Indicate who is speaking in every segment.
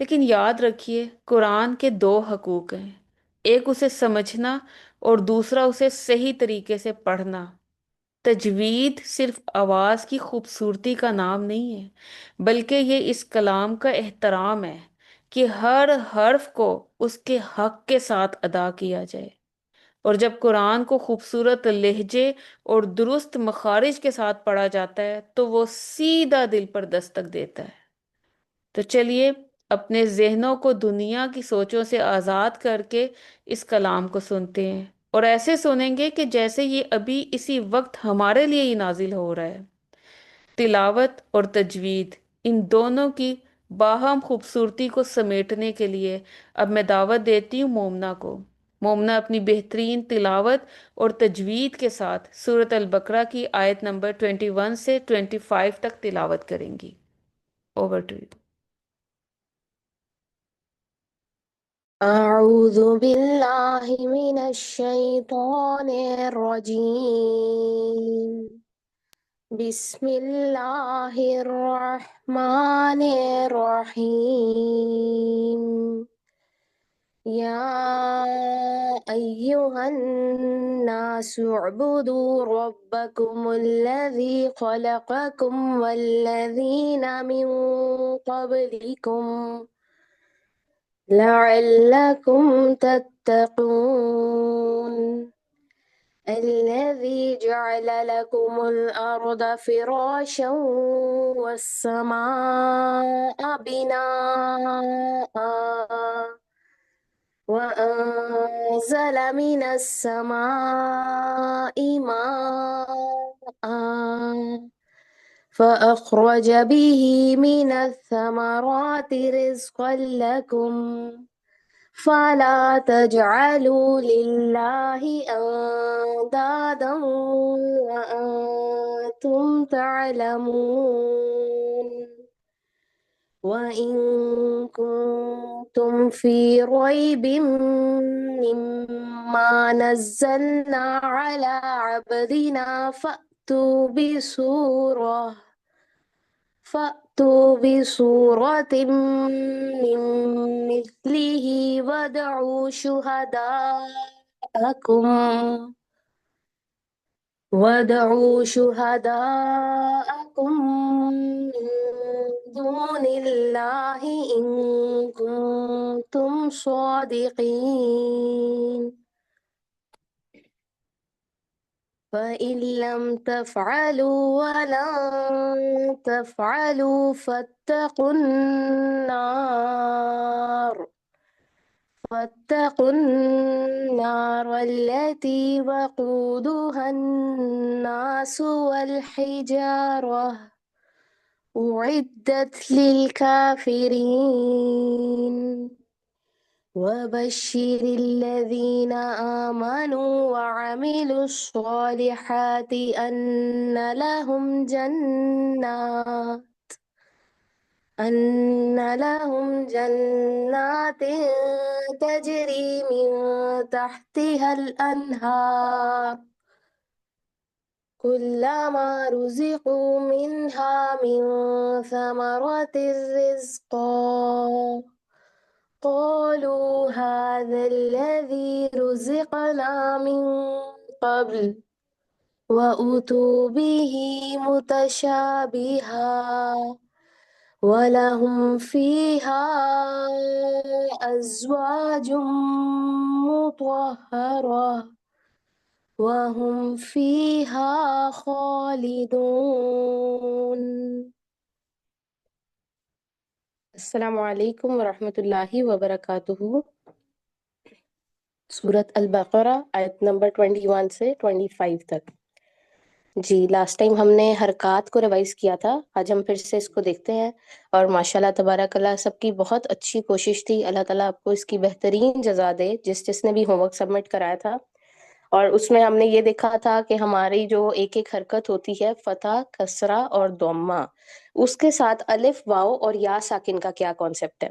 Speaker 1: لیکن یاد رکھیے قرآن کے دو حقوق ہیں، ایک اسے سمجھنا اور دوسرا اسے صحیح طریقے سے پڑھنا۔ تجوید صرف آواز کی خوبصورتی کا نام نہیں ہے، بلکہ یہ اس کلام کا احترام ہے کہ ہر حرف کو اس کے حق کے ساتھ ادا کیا جائے۔ اور جب قرآن کو خوبصورت لہجے اور درست مخارج کے ساتھ پڑھا جاتا ہے تو وہ سیدھا دل پر دستک دیتا ہے۔ تو چلیے اپنے ذہنوں کو دنیا کی سوچوں سے آزاد کر کے اس کلام کو سنتے ہیں، اور ایسے سنیں گے کہ جیسے یہ ابھی اسی وقت ہمارے لیے ہی نازل ہو رہا ہے۔ تلاوت اور تجوید، ان دونوں کی باہم خوبصورتی کو سمیٹنے کے لیے اب میں دعوت دیتی ہوں مومنہ کو۔ مومنہ اپنی بہترین تلاوت اور تجوید کے ساتھ سورۃ البقرہ کی آیت نمبر 21 سے 25 تک تلاوت کریں گی۔ Over to you.
Speaker 2: أعوذ بالله من الشيطان الرجيم. بسم الله الرحمن الرحيم. يا أيها الناس اعبدوا ربكم الذي خلقكم والذين من قبلكم لعلكم تتقون. الذي جعل لكم الأرض فراشا والسماء بناء وأنزل من السماء ماء فأخرج به من الثمرات رزقا لكم فلا تجعلوا لله أندادا وأنتم تعلمون. وإن كنتم في ريب مما نزلنا على عبدنا فأتوا بسورة من مثله وادعوا شهداءكم من دون الله إن كنتم صادقين. فإن لم تفعلوا ولن تفعلوا فاتقوا النار التي وقودها الناس والحجارة أعدت للكافرين. وبشر الذين آمنوا وعملوا الصالحات أن لهم جنات تجري من تحتها الأنهار كلما رزقوا منها من ثمرة رزقا قالوا هذا الذي رزقنا من قبل وأتوا به متشابها ولهم فيها أزواج مطهرة وهم فيها خالدون. السلام علیکم ورحمۃ اللہ وبرکاتہ. سورۃ البقرہ آیت نمبر 21 سے 25 تک. جی لاسٹ ٹائم ہم نے حرکات کو ریوائز کیا تھا، آج ہم پھر سے اس کو دیکھتے ہیں، اور ماشاءاللہ تبارک اللہ سب کی بہت اچھی کوشش تھی. اللہ تعالیٰ آپ کو اس کی بہترین جزا دے جس نے بھی ہوم ورک سبمٹ کرایا تھا. اور اس میں ہم نے یہ دیکھا تھا کہ ہماری جو ایک ایک حرکت ہوتی ہے فتح، کسرہ اور ضمہ، اس کے ساتھ الف، واو اور یا ساکن کا کیا کانسیپٹ ہے.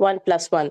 Speaker 2: 1+1।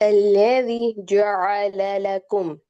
Speaker 2: الذي جعل لكم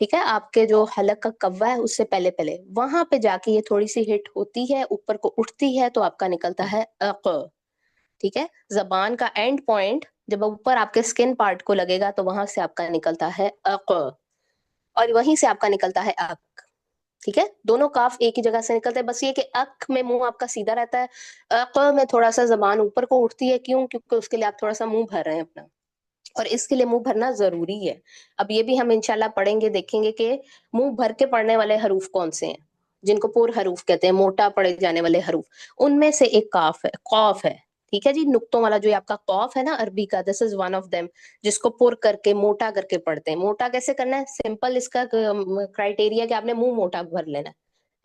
Speaker 2: ٹھیک ہے، آپ کے جو حلق کا کوا ہے اس سے پہلے پہلے وہاں پہ جا کے یہ تھوڑی سی ہٹ ہوتی ہے، اوپر کو اٹھتی ہے، تو آپ کا نکلتا ہے اق. ٹھیک ہے، زبان کا اینڈ پوائنٹ جب اوپر آپ کے اسکن پارٹ کو لگے گا تو وہاں سے آپ کا نکلتا ہے اق، اور وہیں سے آپ کا نکلتا ہے اق. ٹھیک ہے، دونوں کاف ایک ہی جگہ سے نکلتے ہیں، بس یہ کہ اک میں منہ آپ کا سیدھا رہتا ہے، اق میں تھوڑا سا زبان اوپر کو اٹھتی ہے. کیوں؟ کیونکہ اس کے لیے آپ تھوڑا سا منہ بھر رہے ہیں اپنا، اور اس کے لیے منہ بھرنا ضروری ہے. اب یہ بھی ہم انشاءاللہ پڑھیں گے، دیکھیں گے کہ منہ بھر کے پڑھنے والے حروف کون سے ہیں، جن کو پور حروف کہتے ہیں، موٹا پڑھے جانے والے حروف. ان میں سے ایک کاف ہے، قاف ہے. ٹھیک ہے جی، نقطوں والا جو آپ کا قاف ہے نا عربی کا، دس از ون آف دیم، جس کو پر کر کے موٹا کر کے پڑھتے ہیں. موٹا کیسے کرنا ہے؟ سمپل اس کا کرائٹیریا کہ آپ نے منہ موٹا بھر لینا ہے.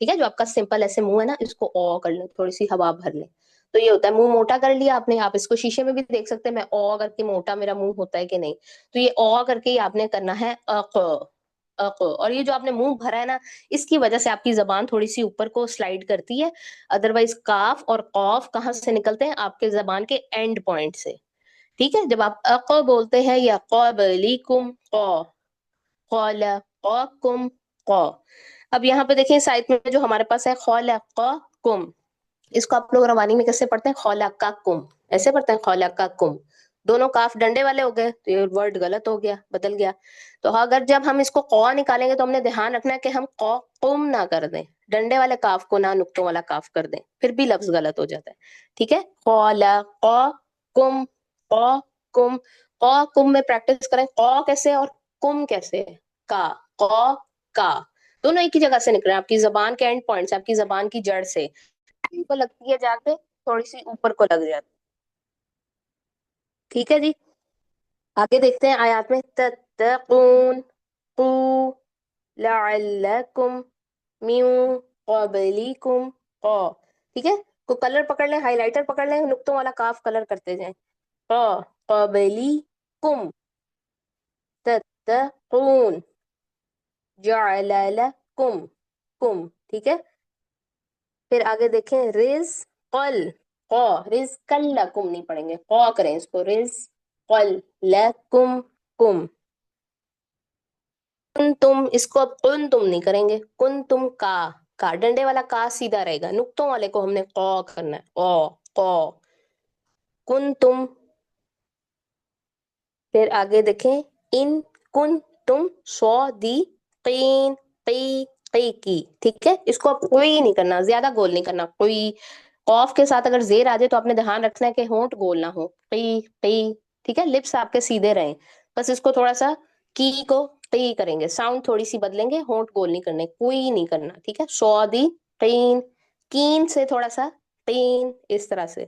Speaker 2: ٹھیک ہے، جو آپ کا سمپل ایسے منہ ہے نا، اس کو او کر لیں، تھوڑی سی ہوا بھر لیں، تو یہ ہوتا ہے منہ موٹا کر لیا آپ نے. آپ اس کو شیشے میں بھی دیکھ سکتے ہیں، میں او کر کے موٹا میرا منہ ہوتا ہے کہ نہیں. تو یہ او کر کے ہی آپ نے کرنا ہے اق. اق، اور یہ جو آپ نے منہ بھرا ہے نا، اس کی وجہ سے آپ کی زبان تھوڑی سی اوپر کو سلائڈ کرتی ہے. ادروائز کاف اور قاف کہاں سے نکلتے ہیں؟ آپ کے زبان کے اینڈ پوائنٹ سے. ٹھیک ہے، جب آپ اق بولتے ہیں یا قبلیکم قا، قال قاکم قا. اب یہاں پہ دیکھیں سائد میں جو ہمارے پاس ہے خلقکم، اس کو آپ لوگ روانی میں کیسے پڑھتے ہیں؟ خلقکم، ایسے پڑھتے ہیں خلقکم. دونوں کاف ڈنڈے والے ہو گئے، تو یہ ورڈ غلط ہو گیا، بدل گیا. تو اگر جب ہم اس کو قا نکالیں گے تو ہم نے دھیان رکھنا ہے کہ ہم قا قم نہ کر دیں، ڈنڈے والے کاف کو نہ نقطوں والا کاف کر دیں، پھر بھی لفظ غلط ہو جاتا ہے. ٹھیک ہے، خلقکم قا کم. قا کم میں پریکٹس کریں، قا کیسے اور کم کیسے؟ کا، قا کا، دونوں ایک ہی جگہ سے نکل رہے ہیں، آپ کی زبان کے اینڈ پوائنٹ سے، آپ کی زبان کی جڑ سے کو لگتی ہے جا کے، تھوڑی سی اوپر کو لگ جاتی. ٹھیک ہے جی، آگے دیکھتے ہیں آیات میں. تتقون قو لعلکم من قبلکم قا. ٹھیک ہے، کو کلر پکڑ لیں، ہائی لائٹر پکڑ لیں، نقطوں والا کاف کلر کرتے جائیں. قا قبلکم تتقون جعل لکم کم. ٹھیک ہے، پھر آگے دیکھیں رزقل قا، رزقل لکم نہیں پڑھیں گے، قا کریں اس کو، رزقل لکم کم. کن تم، اس کو اب کن تم نہیں کریں گے، کن تم کا ڈنڈے والا کا سیدھا رہے گا، نقطوں والے کو ہم نے قا کرنا ہے، قا قا. کن تم، پھر آگے دیکھیں ان کن تم صادقین، قی قی کی. ٹھیک ہے، اس کو اب کوئی نہیں کرنا، زیادہ گول نہیں کرنا. کوئی قاف کے ساتھ اگر زیر آ جائے تو آپ نے دھیان رکھنا ہے کہ ہونٹ گول نہ ہو، قی قی. ٹھیک ہے، لپس آپ کے سیدھے رہیں، بس اس کو تھوڑا سا کی کو قی کریں گے، ساؤنڈ تھوڑی سی بدلیں گے، ہونٹ گول نہیں کرنے، کوئی نہیں کرنا. ٹھیک ہے، صادقین، کین سے تھوڑا سا قین، اس طرح سے.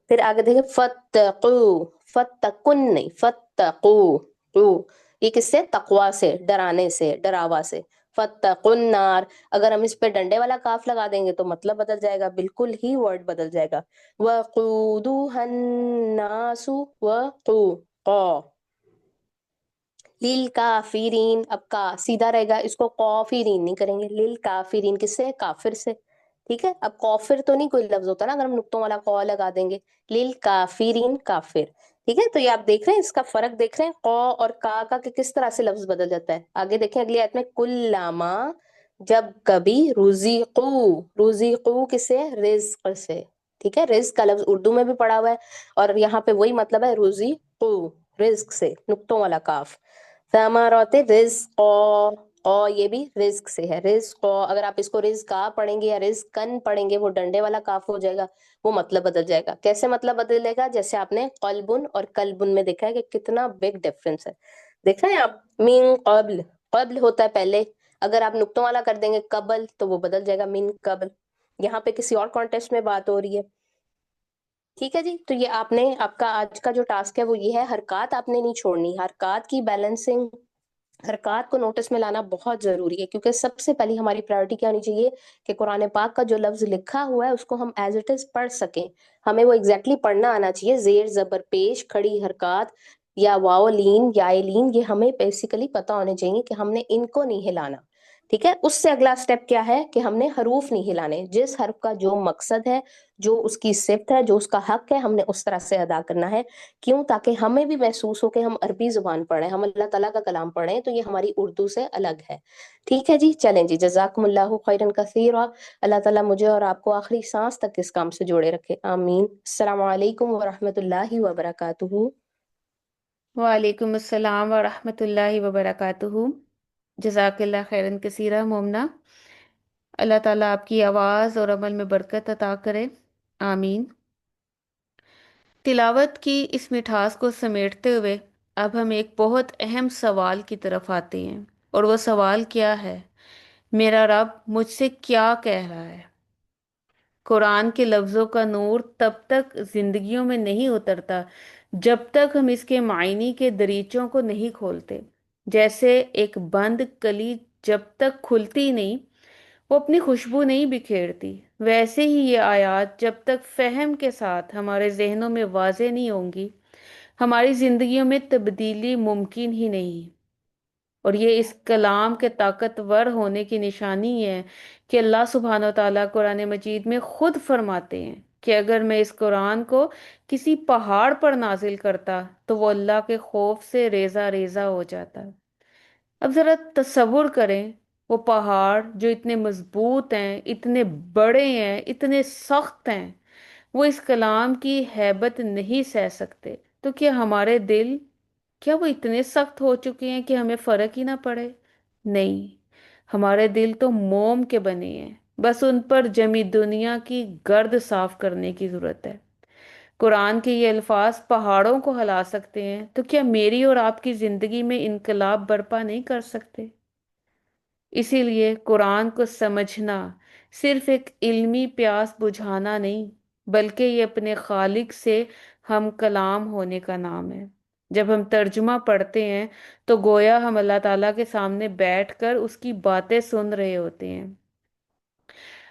Speaker 2: پھر آگے دیکھیں فتقو، فتقن نہیں، فتقو قو. یہ کس سے؟ تقوا سے، ڈرانے سے، ڈراوا سے. فتقوا النار، اگر ہم اس پہ ڈنڈے والا کاف لگا دیں گے تو مطلب بدل جائے گا، بالکل ہی ورڈ بدل جائے گا. وقودها الناس وقو قا للکافرین. اب کا سیدھا رہے گا، اس کو کافرین نہیں کریں گے، للکافرین کس سے؟ کافر سے. ٹھیک ہے، اب کافر تو نہیں کوئی لفظ ہوتا نا اگر ہم نقطوں والا قا لگا دیں گے، للکافرین کافر. ٹھیک ہے، تو یہ آپ دیکھ رہے ہیں، اس کا فرق دیکھ رہے ہیں، قا اور کا کہ کس طرح سے لفظ بدل جاتا ہے. آگے دیکھیں اگلی آیت میں کلاما، جب کبھی، رزقو کس سے؟ رزق سے. ٹھیک ہے، رزق کا لفظ اردو میں بھی پڑا ہوا ہے، اور یہاں پہ وہی مطلب ہے، رزقو، رزق سے، نقطوں والا کاف. ثمرات رزق، اور یہ بھی رزق سے ہے، رزق. اگر آپ اس کو رزقا پڑھیں گے یا رزقن پڑھیں گے، وہ ڈنڈے والا کاف ہو جائے گا، وہ مطلب بدل جائے گا. کیسے مطلب بدلے گا؟ جیسے آپ نے قلبن اور کلبن میں دیکھا ہے کہ کتنا بگ ڈفرنس ہے. دیکھ رہے ہیں آپ، من قبل، قبل ہوتا ہے پہلے، اگر آپ نقطوں والا کر دیں گے قبل تو وہ بدل جائے گا من قبل. یہاں پہ کسی اور کانٹیکسٹ میں بات ہو رہی ہے. ٹھیک ہے جی، تو یہ آپ نے، آپ کا آج کا جو ٹاسک ہے وہ یہ ہے، حرکات آپ نے نہیں چھوڑنی، حرکات کی بیلنسنگ، حرکات کو نوٹس میں لانا بہت ضروری ہے، کیونکہ سب سے پہلی ہماری پرائورٹی کیا ہونی چاہیے کہ قرآن پاک کا جو لفظ لکھا ہوا ہے اس کو ہم ایز اٹ از پڑھ سکیں، ہمیں وہ ایگزیکٹلی پڑھنا آنا چاہیے. زیر زبر پیش کھڑی حرکات یا واو لین یا لین، یہ ہمیں بیسیکلی پتہ ہونے چاہیے کہ ہم نے ان کو نہیں ہلانا. ٹھیک ہے، اس سے اگلا سٹیپ کیا ہے کہ ہم نے حروف نہیں ہلانے، جس حرف کا جو مقصد ہے، جو اس کی صفت ہے، جو اس کا حق ہے، ہم نے اس طرح سے ادا کرنا ہے۔ کیوں؟ تاکہ ہمیں بھی محسوس ہو کہ ہم عربی زبان پڑھیں، ہم اللہ تعالیٰ کا کلام پڑھیں، تو یہ ہماری اردو سے الگ ہے۔ ٹھیک ہے جی، چلیں جی، جزاکم اللہ خیرن کثیرا۔ اللہ تعالیٰ مجھے اور آپ کو آخری سانس تک اس کام سے جوڑے رکھے، آمین۔ السلام علیکم ورحمۃ اللہ وبرکاتہ۔
Speaker 1: وعلیکم السلام ورحمۃ اللہ وبرکاتہ۔ جزاک اللہ خیرن کثیرہ مومنہ۔ اللہ تعالیٰ آپ کی آواز اور عمل میں برکت عطا کرے، آمین۔ تلاوت کی اس مٹھاس کو سمیٹتے ہوئے اب ہم ایک بہت اہم سوال کی طرف آتے ہیں، اور وہ سوال کیا ہے؟ میرا رب مجھ سے کیا کہہ رہا ہے؟ قرآن کے لفظوں کا نور تب تک زندگیوں میں نہیں اترتا جب تک ہم اس کے معنی کے دریچوں کو نہیں کھولتے۔ جیسے ایک بند کلی جب تک کھلتی نہیں، وہ اپنی خوشبو نہیں بکھیرتی، ویسے ہی یہ آیات جب تک فہم کے ساتھ ہمارے ذہنوں میں واضح نہیں ہوں گی، ہماری زندگیوں میں تبدیلی ممکن ہی نہیں۔ اور یہ اس کلام کے طاقتور ہونے کی نشانی ہے کہ اللہ سبحانہ و تعالیٰ قرآن مجید میں خود فرماتے ہیں کہ اگر میں اس قرآن کو کسی پہاڑ پر نازل کرتا تو وہ اللہ کے خوف سے ریزہ ریزہ ہو جاتا۔ اب ذرا تصور کریں، وہ پہاڑ جو اتنے مضبوط ہیں، اتنے بڑے ہیں، اتنے سخت ہیں، وہ اس کلام کی ہیبت نہیں سہ سکتے، تو کیا ہمارے دل، کیا وہ اتنے سخت ہو چکے ہیں کہ ہمیں فرق ہی نہ پڑے؟ نہیں، ہمارے دل تو موم کے بنے ہیں، بس ان پر جمی دنیا کی گرد صاف کرنے کی ضرورت ہے۔ قرآن کے یہ الفاظ پہاڑوں کو ہلا سکتے ہیں، تو کیا میری اور آپ کی زندگی میں انقلاب برپا نہیں کر سکتے؟ اسی لیے قرآن کو سمجھنا صرف ایک علمی پیاس بجھانا نہیں، بلکہ یہ اپنے خالق سے ہم کلام ہونے کا نام ہے۔ جب ہم ترجمہ پڑھتے ہیں تو گویا ہم اللہ تعالیٰ کے سامنے بیٹھ کر اس کی باتیں سن رہے ہوتے ہیں۔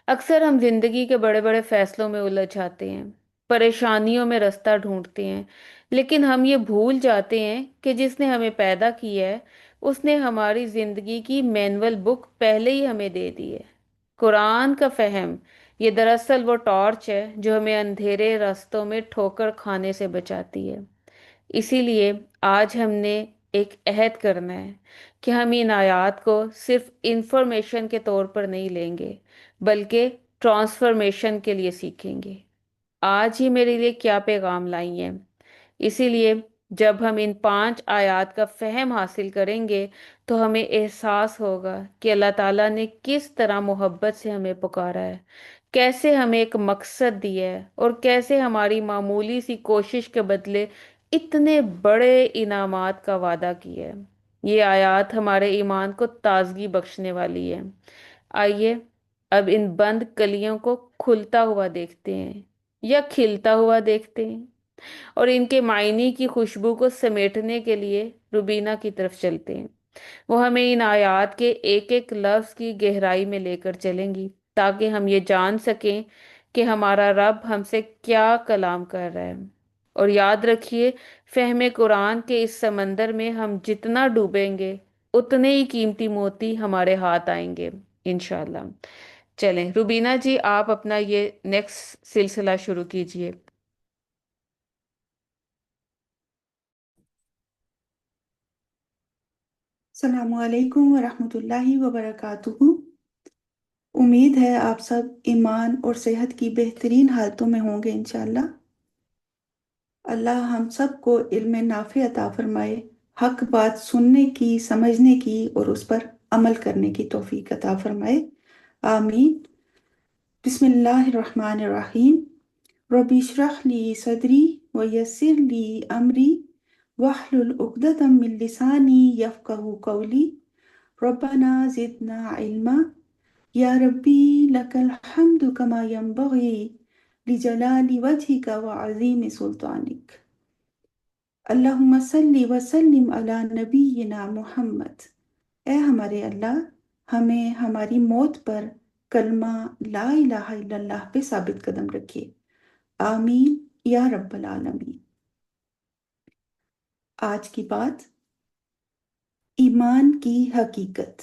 Speaker 1: اکثر ہم زندگی کے بڑے بڑے فیصلوں میں الجھ جاتے ہیں، پریشانیوں میں رستہ ڈھونڈتے ہیں، لیکن ہم یہ بھول جاتے ہیں کہ جس نے ہمیں پیدا کیا ہے، اس نے ہماری زندگی کی مینول بک پہلے ہی ہمیں دے دی ہے۔ قرآن کا فہم، یہ دراصل وہ ٹارچ ہے جو ہمیں اندھیرے راستوں میں ٹھوکر کھانے سے بچاتی ہے۔ اسی لیے آج ہم نے ایک عہد کرنا ہے کہ ہم ان آیات کو صرف انفارمیشن کے طور پر نہیں لیں گے، بلکہ ٹرانسفارمیشن کے لیے سیکھیں گے۔ آج ہی میرے لیے کیا پیغام لائی ہیں؟ اسی لیے جب ہم ان 5 آیات کا فہم حاصل کریں گے تو ہمیں احساس ہوگا کہ اللہ تعالیٰ نے کس طرح محبت سے ہمیں پکارا ہے، کیسے ہمیں ایک مقصد دیا ہے، اور کیسے ہماری معمولی سی کوشش کے بدلے اتنے بڑے انعامات کا وعدہ کیا ہے۔ یہ آیات ہمارے ایمان کو تازگی بخشنے والی ہے۔ آئیے اب ان بند کلیوں کو کھلتا ہوا دیکھتے ہیں، یا کھلتا ہوا دیکھتے ہیں، اور ان کے معنی کی خوشبو کو سمیٹنے کے لیے روبینہ کی طرف چلتے ہیں۔ وہ ہمیں ان آیات کے ایک ایک لفظ کی گہرائی میں لے کر چلیں گی، تاکہ ہم یہ جان سکیں کہ ہمارا رب ہم سے کیا کلام کر رہا ہے۔ اور یاد رکھیے، فہم قرآن کے اس سمندر میں ہم جتنا ڈوبیں گے، اتنے ہی قیمتی موتی ہمارے ہاتھ آئیں گے، انشاءاللہ۔ چلیں روبینہ جی، آپ اپنا یہ نیکسٹ سلسلہ شروع کیجئے۔
Speaker 3: السلام علیکم ورحمۃ اللہ وبرکاتہ۔ امید ہے آپ سب ایمان اور صحت کی بہترین حالتوں میں ہوں گے انشاءاللہ۔ اللہ ہم سب کو علم نافع عطا فرمائے، حق بات سننے کی، سمجھنے کی اور اس پر عمل کرنے کی توفیق عطا فرمائے، آمین۔ بسم اللہ الرحمن الرحیم۔ رب اشرح لی صدری ویسر لی امری واحلل عقدۃ من لسانی یفقہوا قولی، ربنا زدنا علما یا ربی لک الحمد کما ینبغی لجلال وجہک وعظیم سلطانک۔ اللہم صلی وسلم علی نبینا محمد۔ اے ہمارے اللہ، ہمیں ہماری موت پر کلمہ لا الہ الا اللہ پہ ثابت قدم رکھیے، آمین یا رب العالمین۔ آج کی بات، ایمان کی حقیقت۔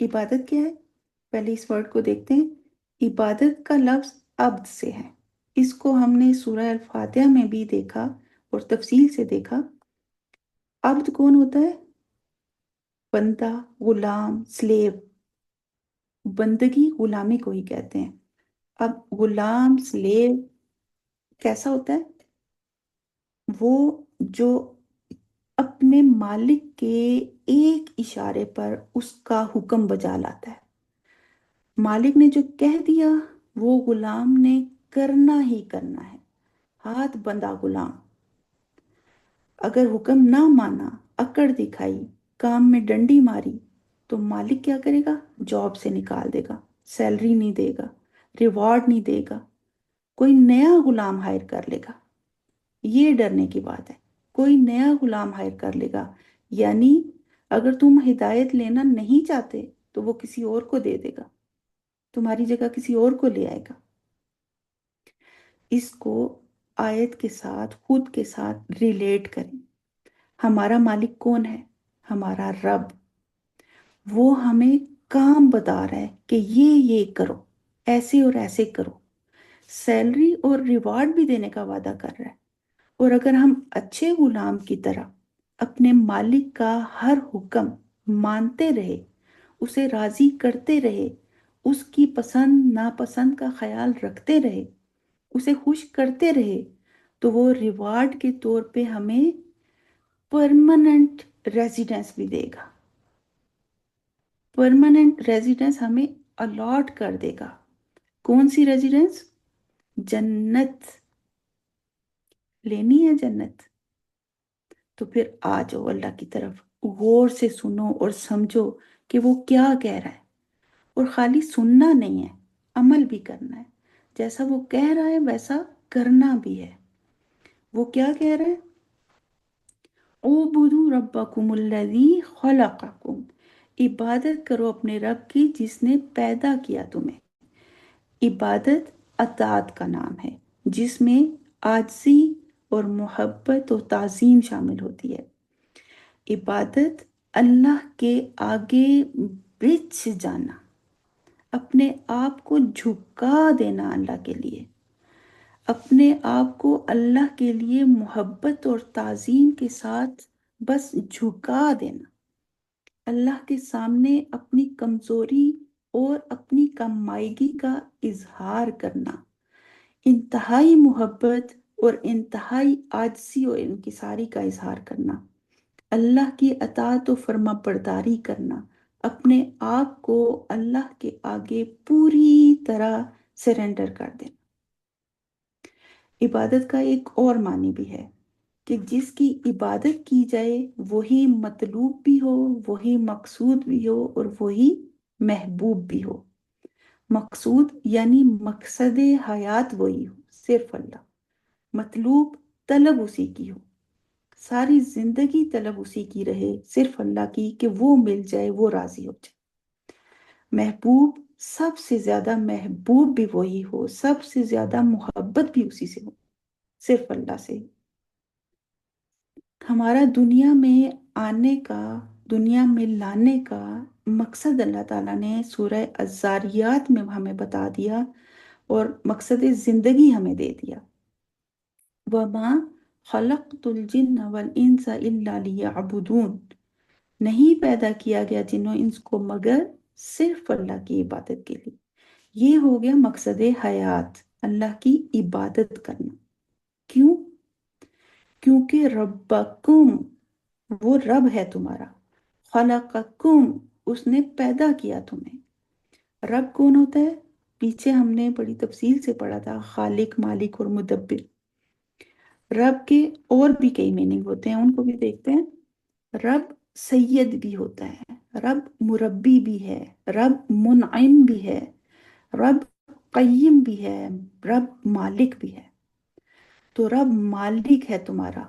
Speaker 3: عبادت کیا ہے؟ پہلے اس ورڈ کو دیکھتے ہیں. عبادت کا لفظ عبد سے ہے. اس کو ہم نے سورہ الفاتحہ میں بھی دیکھا اور تفصیل سے دیکھا. عبد کون ہوتا ہے؟ بندہ، غلام، سلیو. بندگی غلامی کو ہی کہتے ہیں. اب غلام سلیو کیسا ہوتا ہے؟ وہ جو اپنے مالک کے ایک اشارے پر اس کا حکم بجا لاتا ہے. مالک نے جو کہہ دیا وہ غلام نے کرنا ہی کرنا ہے. ہاتھ بندھا غلام. اگر حکم نہ مانا، اکڑ دکھائی، کام میں ڈنڈی ماری، تو مالک کیا کرے گا؟ جاب سے نکال دے گا، سیلری نہیں دے گا، ریوارڈ نہیں دے گا، کوئی نیا غلام ہائر کر لے گا. یہ ڈرنے کی بات ہے. کوئی نیا غلام ہائر کر لے گا، یعنی اگر تم ہدایت لینا نہیں چاہتے تو وہ کسی اور کو دے دے گا، تمہاری جگہ کسی اور کو لے آئے گا. اس کو آیت کے ساتھ، خود کے ساتھ ریلیٹ کریں. ہمارا مالک کون ہے؟ ہمارا رب. وہ ہمیں کام بتا رہا ہے کہ یہ کرو، ایسے اور ایسے کرو. سیلری اور ریوارڈ بھی دینے کا وعدہ کر رہا ہے. اور اگر ہم اچھے غلام کی طرح اپنے مالک کا ہر حکم مانتے رہے، اسے راضی کرتے رہے، اس کی پسند ناپسند کا خیال رکھتے رہے، اسے خوش کرتے رہے، تو وہ ریوارڈ کے طور پہ ہمیں پرماننٹ ریزیڈنس بھی دے گا. پرماننٹ ریزیڈنس ہمیں الاٹ کر دے گا. کون سی ریزیڈنس؟ جنت. لینی ہے جنت؟ تو پھر آ جاؤ اللہ کی طرف، غور سے سنو اور سمجھو کہ وہ کیا کہہ رہا ہے. اور خالی سننا نہیں ہے، عمل بھی کرنا ہے. جیسا وہ کہہ رہا ہے ویسا کرنا بھی ہے. وہ کیا کہہ رہا ہے؟ اعبدوا ربکم الذی خلقکم. عبادت کرو اپنے رب کی جس نے پیدا کیا تمہیں. عبادت اطاعت کا نام ہے جس میں عاجزی اور محبت اور تعظیم شامل ہوتی ہے. عبادت اللہ کے آگے بچ جانا، اپنے آپ کو جھکا دینا اللہ کے لیے، اپنے آپ کو اللہ کے لیے محبت اور تعظیم کے ساتھ بس جھکا دینا. اللہ کے سامنے اپنی کمزوری اور اپنی کمائیگی کا اظہار کرنا، انتہائی محبت اور انتہائی عاجزی اور انکساری کا اظہار کرنا، اللہ کی اطاعت و فرما برداری کرنا، اپنے آپ کو اللہ کے آگے پوری طرح سرنڈر کر دینا. عبادت کا ایک اور معنی بھی ہے کہ جس کی عبادت کی جائے وہی مطلوب بھی ہو، وہی مقصود بھی ہو اور وہی محبوب بھی ہو. مقصود یعنی مقصد حیات وہی ہو، صرف اللہ. مطلوب طلب اسی کی ہو، ساری زندگی طلب اسی کی رہے، صرف اللہ کی، کہ وہ مل جائے، وہ راضی ہو جائے. محبوب سب سے زیادہ محبوب بھی وہی ہو، سب سے زیادہ محبت بھی اسی سے ہو، صرف اللہ سے. ہمارا دنیا میں آنے کا، دنیا میں لانے کا مقصد اللہ تعالیٰ نے سورہ الذاریات میں ہمیں بتا دیا اور مقصد زندگی ہمیں دے دیا. وَمَا خَلَقْتُ الْجِنَّ وَالْإِنسَ إِلَّا لِيَعْبُدُونَ. نہیں پیدا کیا گیا جن و انس کو مگر صرف اللہ کی عبادت کے لیے. یہ ہو گیا مقصد حیات، اللہ کی عبادت کرنا. کیوں؟ کیونکہ ربکم، وہ رب ہے تمہارا. خلقکم، اس نے پیدا کیا تمہیں. رب کون ہوتا ہے؟ پیچھے ہم نے بڑی تفصیل سے پڑھا تھا، خالق، مالک اور مدبر. رب کے اور بھی کئی میننگ ہوتے ہیں، ان کو بھی دیکھتے ہیں. رب سید بھی ہوتا ہے، رب مربی بھی ہے، رب منعم بھی ہے، رب قیم بھی ہے، رب مالک بھی ہے. تو رب مالک ہے تمہارا،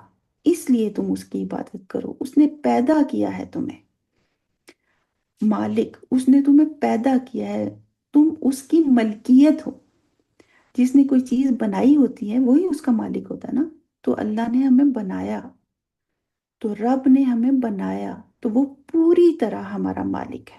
Speaker 3: اس لیے تم اس کی عبادت کرو. اس نے پیدا کیا ہے تمہیں. مالک، اس نے تمہیں پیدا کیا ہے، تم اس کی ملکیت ہو. جس نے کوئی چیز بنائی ہوتی ہے وہی اس کا مالک ہوتا ہے نا. تو اللہ نے ہمیں بنایا، تو رب نے ہمیں بنایا، تو وہ پوری طرح ہمارا مالک ہے.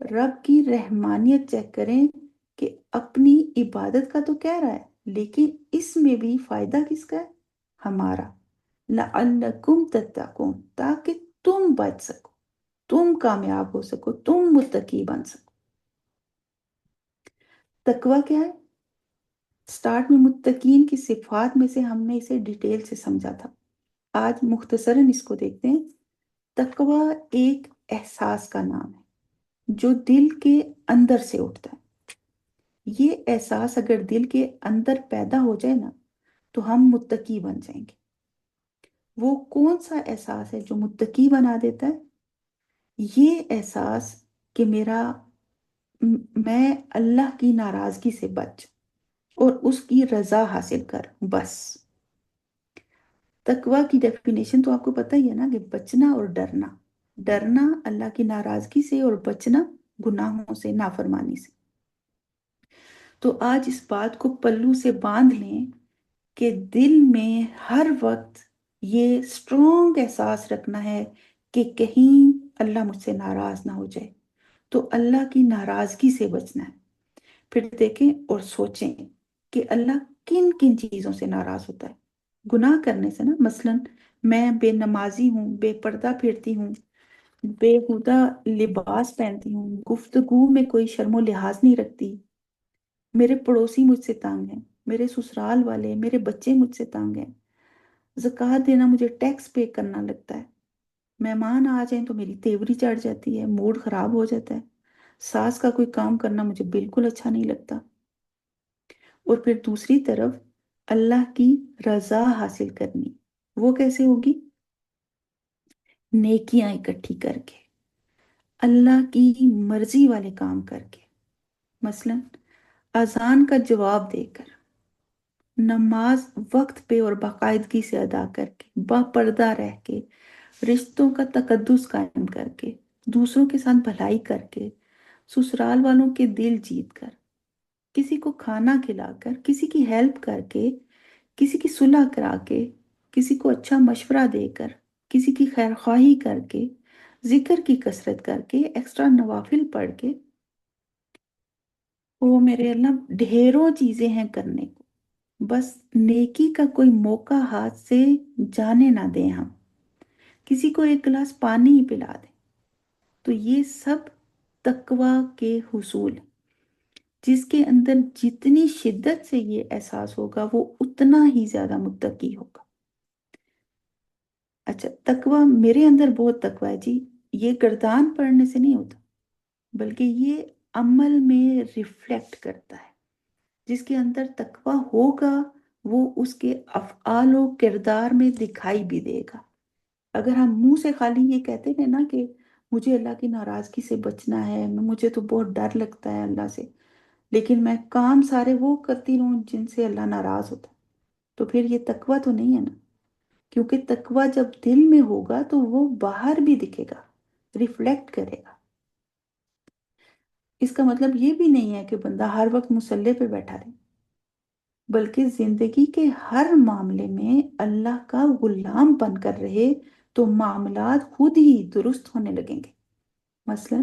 Speaker 3: رب کی رحمانیت چیک کریں کہ اپنی عبادت کا تو کہہ رہا ہے لیکن اس میں بھی فائدہ کس کا ہے؟ ہمارا. لعلکم تتقون، تاکہ تم بچ سکو، تم کامیاب ہو سکو، تم متقی بن سکو. تقوی کیا ہے؟ سٹارٹ میں متقین کی صفات میں سے ہم نے اسے ڈیٹیل سے سمجھا تھا. آج مختصراً اس کو دیکھتے ہیں. تقوی ایک احساس کا نام ہے جو دل کے اندر سے اٹھتا ہے. یہ احساس اگر دل کے اندر پیدا ہو جائے نا تو ہم متقی بن جائیں گے. وہ کون سا احساس ہے جو متقی بنا دیتا ہے؟ یہ احساس کہ میں اللہ کی ناراضگی سے بچ اور اس کی رضا حاصل کر بس. تقوی کی ڈیفینیشن تو آپ کو پتہ ہی ہے نا کہ بچنا اور ڈرنا. ڈرنا اللہ کی ناراضگی سے اور بچنا گناہوں سے، نافرمانی سے. تو آج اس بات کو پلو سے باندھ لیں کہ دل میں ہر وقت یہ اسٹرانگ احساس رکھنا ہے کہ کہیں اللہ مجھ سے ناراض نہ ہو جائے. تو اللہ کی ناراضگی سے بچنا ہے. پھر دیکھیں اور سوچیں کہ اللہ کن کن چیزوں سے ناراض ہوتا ہے. گناہ کرنے سے نا، مثلا میں بے نمازی ہوں، بے پردہ پھرتی ہوں، بےہودہ لباس پہنتی ہوں، گفتگو میں کوئی شرم و لحاظ نہیں رکھتی، میرے پڑوسی مجھ سے تنگ ہیں، میرے سسرال والے، میرے بچے مجھ سے تنگ ہیں، زکوٰۃ دینا مجھے ٹیکس پے کرنا لگتا ہے، مہمان آ جائیں تو میری تیوری چڑھ جاتی ہے، موڈ خراب ہو جاتا ہے، ساس کا کوئی کام کرنا مجھے بالکل اچھا نہیں لگتا. اور پھر دوسری طرف اللہ کی رضا حاصل کرنی، وہ کیسے ہوگی؟ نیکیاں اکٹھی کر کے، اللہ کی مرضی والے کام کر کے. مثلا اذان کا جواب دے کر، نماز وقت پہ اور باقاعدگی سے ادا کر کے، با پردہ رہ کے، رشتوں کا تقدس قائم کر کے، دوسروں کے ساتھ بھلائی کر کے، سسرال والوں کے دل جیت کر، کسی کو کھانا کھلا کر، کسی کی ہیلپ کر کے، کسی کی صلح کرا کے، کسی کو اچھا مشورہ دے کر، کسی کی خیر خواہی کر کے، ذکر کی کثرت کر کے، ایکسٹرا نوافل پڑھ کے. وہ میرے اللہ ڈھیروں چیزیں ہیں کرنے کو. بس نیکی کا کوئی موقع ہاتھ سے جانے نہ دیں ہم. کسی کو ایک گلاس پانی ہی پلا دیں. تو یہ سب تقوی کے حصول ہیں. جس کے اندر جتنی شدت سے یہ احساس ہوگا وہ اتنا ہی زیادہ متقی ہوگا. اچھا، تقوی میرے اندر بہت تقوی ہے جی، یہ گردان پڑھنے سے نہیں ہوتا بلکہ یہ عمل میں ریفلیکٹ کرتا ہے. جس کے اندر تقوی ہوگا وہ اس کے افعال و کردار میں دکھائی بھی دے گا. اگر ہم منہ سے خالی یہ کہتے ہیں نا کہ مجھے اللہ کی ناراضگی سے بچنا ہے، مجھے تو بہت ڈر لگتا ہے اللہ سے، لیکن میں کام سارے وہ کرتی رہوں جن سے اللہ ناراض ہوتا ہے، تو پھر یہ تقوی تو نہیں ہے نا. کیونکہ تقوی جب دل میں ہوگا تو وہ باہر بھی دکھے گا، ریفلیکٹ کرے گا. اس کا مطلب یہ بھی نہیں ہے کہ بندہ ہر وقت مصلے پہ بیٹھا رہے، بلکہ زندگی کے ہر معاملے میں اللہ کا غلام بن کر رہے تو معاملات خود ہی درست ہونے لگیں گے. مثلا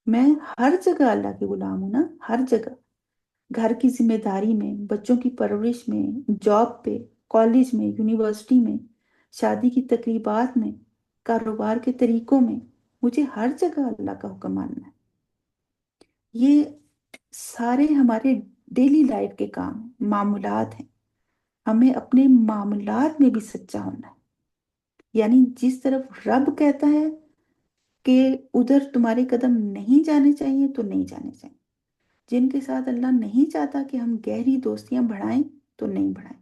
Speaker 3: میں ہر جگہ اللہ کی غلام ہوں نا، ہر جگہ، گھر کی ذمہ داری میں، بچوں کی پرورش میں، جاب پہ، کالج میں، یونیورسٹی میں، شادی کی تقریبات میں، کاروبار کے طریقوں میں، مجھے ہر جگہ اللہ کا حکم ماننا ہے. یہ سارے ہمارے ڈیلی لائف کے کام ہیں، معمولات ہیں. ہمیں اپنے معاملات میں بھی سچا ہونا ہے. یعنی جس طرف رب کہتا ہے کہ ادھر تمہارے قدم نہیں جانے چاہیے تو نہیں جانے چاہیے. جن کے ساتھ اللہ نہیں چاہتا کہ ہم گہری دوستیاں بڑھائیں تو نہیں بڑھائیں.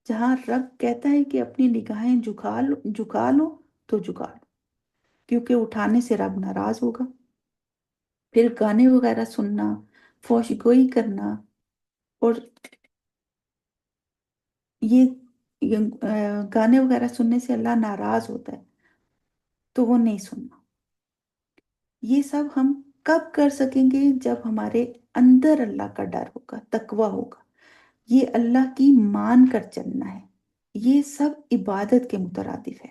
Speaker 3: جہاں رب کہتا ہے کہ اپنی نگاہیں جھکا لو تو جھکا لو، کیونکہ اٹھانے سے رب ناراض ہوگا. پھر گانے وغیرہ سننا، فحش گوئی کرنا، اور گانے وغیرہ سننے سے اللہ ناراض ہوتا ہے تو وہ نہیں سننا. یہ سب ہم کب کر سکیں گے؟ جب ہمارے اندر اللہ کا ڈر ہوگا، تقوی ہوگا. یہ اللہ کی مان کر چلنا ہے. یہ سب عبادت کے مترادف ہے.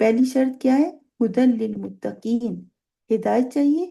Speaker 3: پہلی شرط کیا ہے؟ ہدی للمتقین، ہدایت چاہیے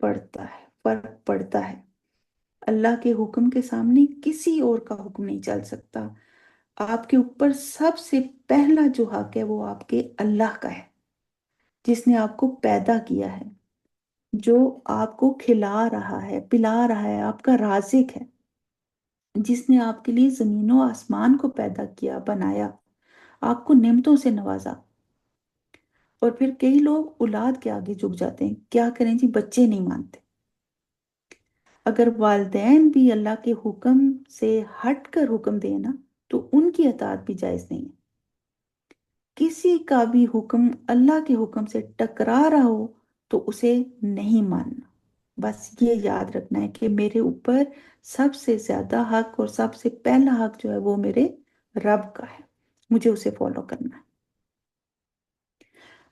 Speaker 3: فرق پڑتا ہے۔ اللہ کے حکم کے سامنے کسی اور کا حکم نہیں چل سکتا۔ آپ کے اوپر سب سے پہلا جو حق ہے وہ آپ کے اللہ کا ہے، جس نے آپ کو پیدا کیا ہے، جو آپ کو کھلا رہا ہے، پلا رہا ہے، آپ کا رازق ہے، جس نے آپ کے لیے زمین و آسمان کو پیدا کیا، بنایا، آپ کو نعمتوں سے نوازا۔ اور پھر کئی لوگ اولاد کے آگے جھک جاتے ہیں، کیا کریں جی، بچے نہیں مانتے۔ اگر والدین بھی اللہ کے حکم سے ہٹ کر حکم دیں نا تو ان کی اطاعت بھی جائز نہیں ہے۔ کسی کا بھی حکم اللہ کے حکم سے ٹکرا رہا ہو تو اسے نہیں ماننا۔ بس یہ یاد رکھنا ہے کہ میرے اوپر سب سے زیادہ حق اور سب سے پہلا حق جو ہے وہ میرے رب کا ہے، مجھے اسے فالو کرنا ہے۔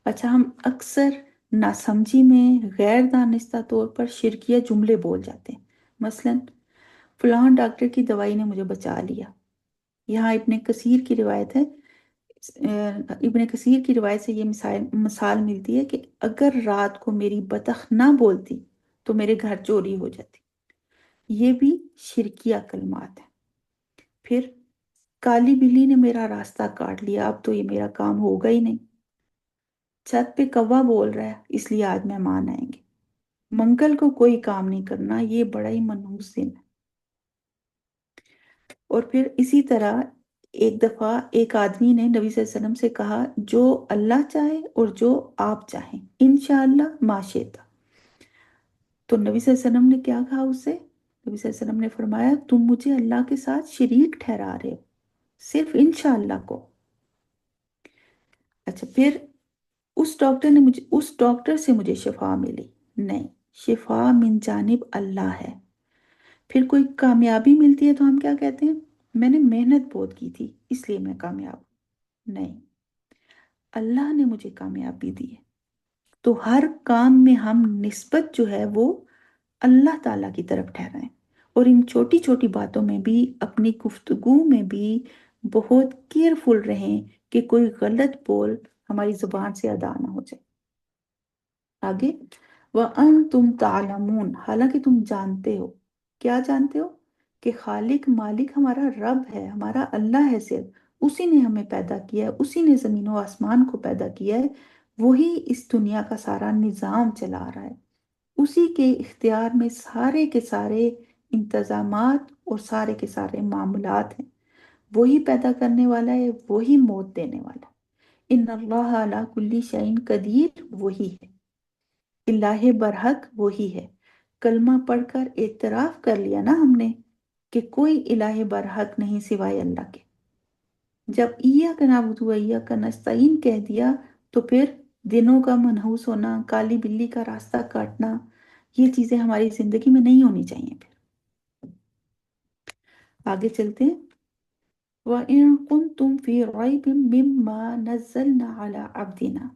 Speaker 3: اچھا، ہم اکثر ناسمجھی میں غیر دانستہ طور پر شرکیہ جملے بول جاتے ہیں، مثلا فلاں ڈاکٹر کی دوائی نے مجھے بچا لیا۔ یہاں ابن کثیر کی روایت ہے، ابن کثیر کی روایت سے یہ مثال ملتی ہے کہ اگر رات کو میری بطخ نہ بولتی تو میرے گھر چوری ہو جاتی۔ یہ بھی شرکیہ کلمات ہیں۔ پھر کالی بلی نے میرا راستہ کاٹ لیا، اب تو یہ میرا کام ہوگا ہی نہیں۔ چھت پہ کوا بول رہا ہے، اس لیے آج مہمان آئیں گے۔ منگل کو کوئی کام نہیں کرنا، یہ بڑا ہی منحوس دن ہے۔ اور پھر اسی طرح ایک دفعہ ایک آدمی نے نبی صلی اللہ علیہ وسلم سے کہا، جو اللہ چاہے اور جو آپ چاہیں، انشاءاللہ ما شئت۔ تو نبی صلی اللہ علیہ وسلم نے کیا کہا اس سے؟ نبی صلی اللہ علیہ وسلم نے فرمایا، تم مجھے اللہ کے ساتھ شریک ٹھہرا رہے ہو، صرف انشاءاللہ کو۔ اچھا، پھر اس ڈاکٹر سے مجھے شفا ملی، نہیں، شفا من جانب اللہ ہے۔ پھر کوئی کامیابی ملتی ہے تو ہم کیا کہتے ہیں؟ میں نے محنت بہت کی تھی اس لیے میں کامیاب ہوں۔ نہیں، اللہ نے مجھے کامیابی دی ہے۔ تو ہر کام میں ہم نسبت جو ہے وہ اللہ تعالیٰ کی طرف ٹھہرائیں، اور ان چھوٹی چھوٹی باتوں میں بھی، اپنی گفتگو میں بھی بہت کیئرفل رہیں کہ کوئی غلط بول ہماری زبان سے ادا نہ ہو جائے۔ آگے، وَأَنْتُمْ تَعْلَمُونَ، حالانکہ تم جانتے ہو۔ کیا جانتے ہو؟ کہ خالق مالک ہمارا رب ہے، ہمارا اللہ ہے، صرف اسی نے ہمیں پیدا کیا ہے، اسی نے زمین و آسمان کو پیدا کیا ہے، وہی اس دنیا کا سارا نظام چلا رہا ہے، اسی کے اختیار میں سارے کے سارے انتظامات اور سارے کے سارے معاملات ہیں۔ وہی پیدا کرنے والا ہے، وہی موت دینے والا ہے۔ ان اللہ علی کل شیء قدیر، وہی ہے۔ الہ برحق وہی ہے۔ کلمہ پڑھ کر اعتراف کر لیا نا ہم نے کہ کوئی الہ برحق نہیں سوائے اللہ کے۔ جب ایاک نعبد و ایاک نستعین کہہ دیا تو پھر دنوں کا منحوس ہونا، کالی بلی کا راستہ کاٹنا، یہ چیزیں ہماری زندگی میں نہیں ہونی چاہیے۔ پھر آگے چلتے ہیں۔ وَإِن كُنتُمْ فِي رَيْبٍ مِّمَّا نَزَّلْنَا عَلَىٰ عَبْدِنَا،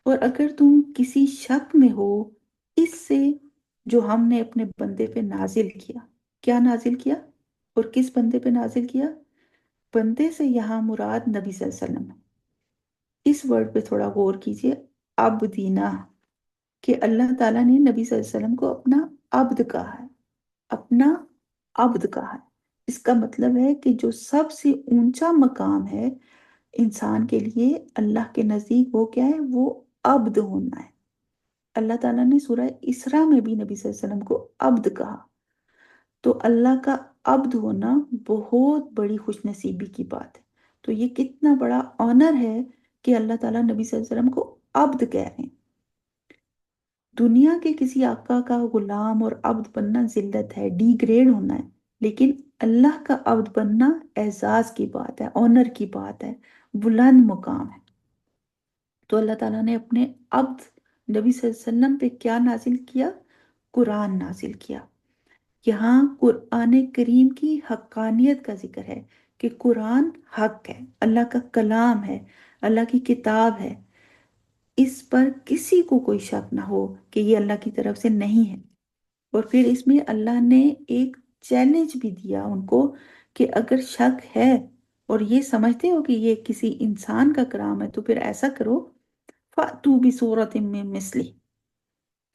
Speaker 3: اور اگر تم کسی شک میں ہو اس سے جو ہم نے اپنے بندے پہ نازل کیا۔ کیا نازل کیا اور کس بندے پہ نازل کیا؟ بندے سے یہاں مراد نبی صلی اللہ علیہ وسلم ہے۔ اس ورڈ پہ تھوڑا غور کیجئے، عبدینا، کہ اللہ تعالیٰ نے نبی صلی اللہ علیہ وسلم کو اپنا عبد کہا ہے، اپنا عبد کہا ہے۔ اس کا مطلب ہے کہ جو سب سے اونچا مقام ہے انسان کے لیے اللہ کے نزدیک، وہ کیا ہے؟ وہ عبد ہونا ہے۔ اللہ تعالیٰ نے سورہ اسراء میں بھی نبی صلی اللہ علیہ وسلم کو عبد کہا۔ تو اللہ کا عبد ہونا بہت بڑی خوش نصیبی کی بات ہے۔ تو یہ کتنا بڑا آنر ہے کہ اللہ تعالیٰ نبی صلی اللہ علیہ وسلم کو عبد کہہ رہے ہیں۔ دنیا کے کسی آقا کا غلام اور عبد بننا ذلت ہے، ڈی گریڈ ہونا ہے، لیکن اللہ کا عبد بننا اعزاز کی بات ہے، آنر کی بات ہے، بلند مقام ہے۔ تو اللہ تعالیٰ نے اپنے عبد نبی صلی اللہ علیہ وسلم پہ کیا نازل کیا؟ قرآن نازل کیا۔ یہاں قرآن کریم کی حقانیت کا ذکر ہے کہ قرآن حق ہے، اللہ کا کلام ہے، اللہ کی کتاب ہے۔ اس پر کسی کو کوئی شک نہ ہو کہ یہ اللہ کی طرف سے نہیں ہے۔ اور پھر اس میں اللہ نے ایک چیلنج بھی دیا ان کو کہ اگر شک ہے اور یہ سمجھتے ہو کہ یہ کسی انسان کا کلام ہے تو پھر ایسا کرو، فَأْتُوا بِسُورَةٍ مِّن مِّثْلِهِ،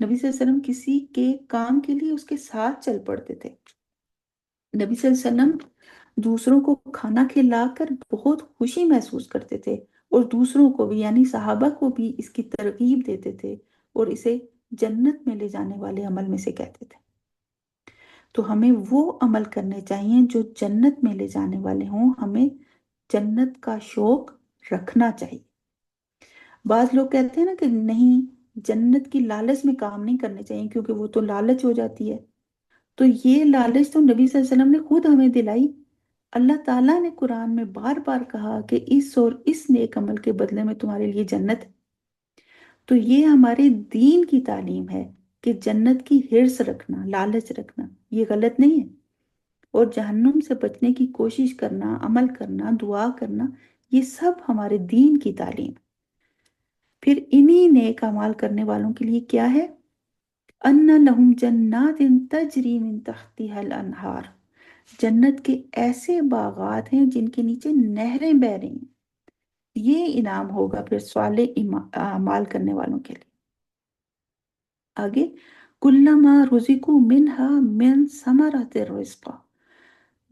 Speaker 3: نبی صلی اللہ علیہ وسلم کسی کے کام کے لیے اس کے ساتھ چل پڑتے تھے۔ نبی صلی اللہ علیہ وسلم دوسروں کو کھانا کھلا کر بہت خوشی محسوس کرتے تھے، اور دوسروں کو بھی یعنی صحابہ کو بھی اس کی ترغیب دیتے تھے، اور اسے جنت میں لے جانے والے عمل میں سے کہتے تھے۔ تو ہمیں وہ عمل کرنے چاہیے جو جنت میں لے جانے والے ہوں، ہمیں جنت کا شوق رکھنا چاہیے۔ بعض لوگ کہتے ہیں نا کہ نہیں، جنت کی لالچ میں کام نہیں کرنے چاہیے کیونکہ وہ تو لالچ ہو جاتی ہے۔ تو یہ لالچ تو نبی صلی اللہ علیہ وسلم نے خود ہمیں دلائی۔ اللہ تعالیٰ نے قرآن میں بار بار کہا کہ اس اور اس نیک عمل کے بدلے میں تمہارے لیے جنت ہے۔ تو یہ ہمارے دین کی تعلیم ہے کہ جنت کی حرص رکھنا، لالچ رکھنا یہ غلط نہیں ہے، اور جہنم سے بچنے کی کوشش کرنا، عمل کرنا، دعا کرنا، یہ سب ہمارے دین کی تعلیم۔ پھر انہی نیک اعمال کرنے والوں کے لیے کیا ہے؟ ان لہم جنات تجری من تحتها الانہار، جنت کے ایسے باغات ہیں جن کے نیچے نہریں بہ رہی ہیں۔ یہ انعام ہوگا پھر صالح اعمال کرنے والوں کے لیے۔ آگے، کلما رزقوا منہا من ثمرۃ الرزق،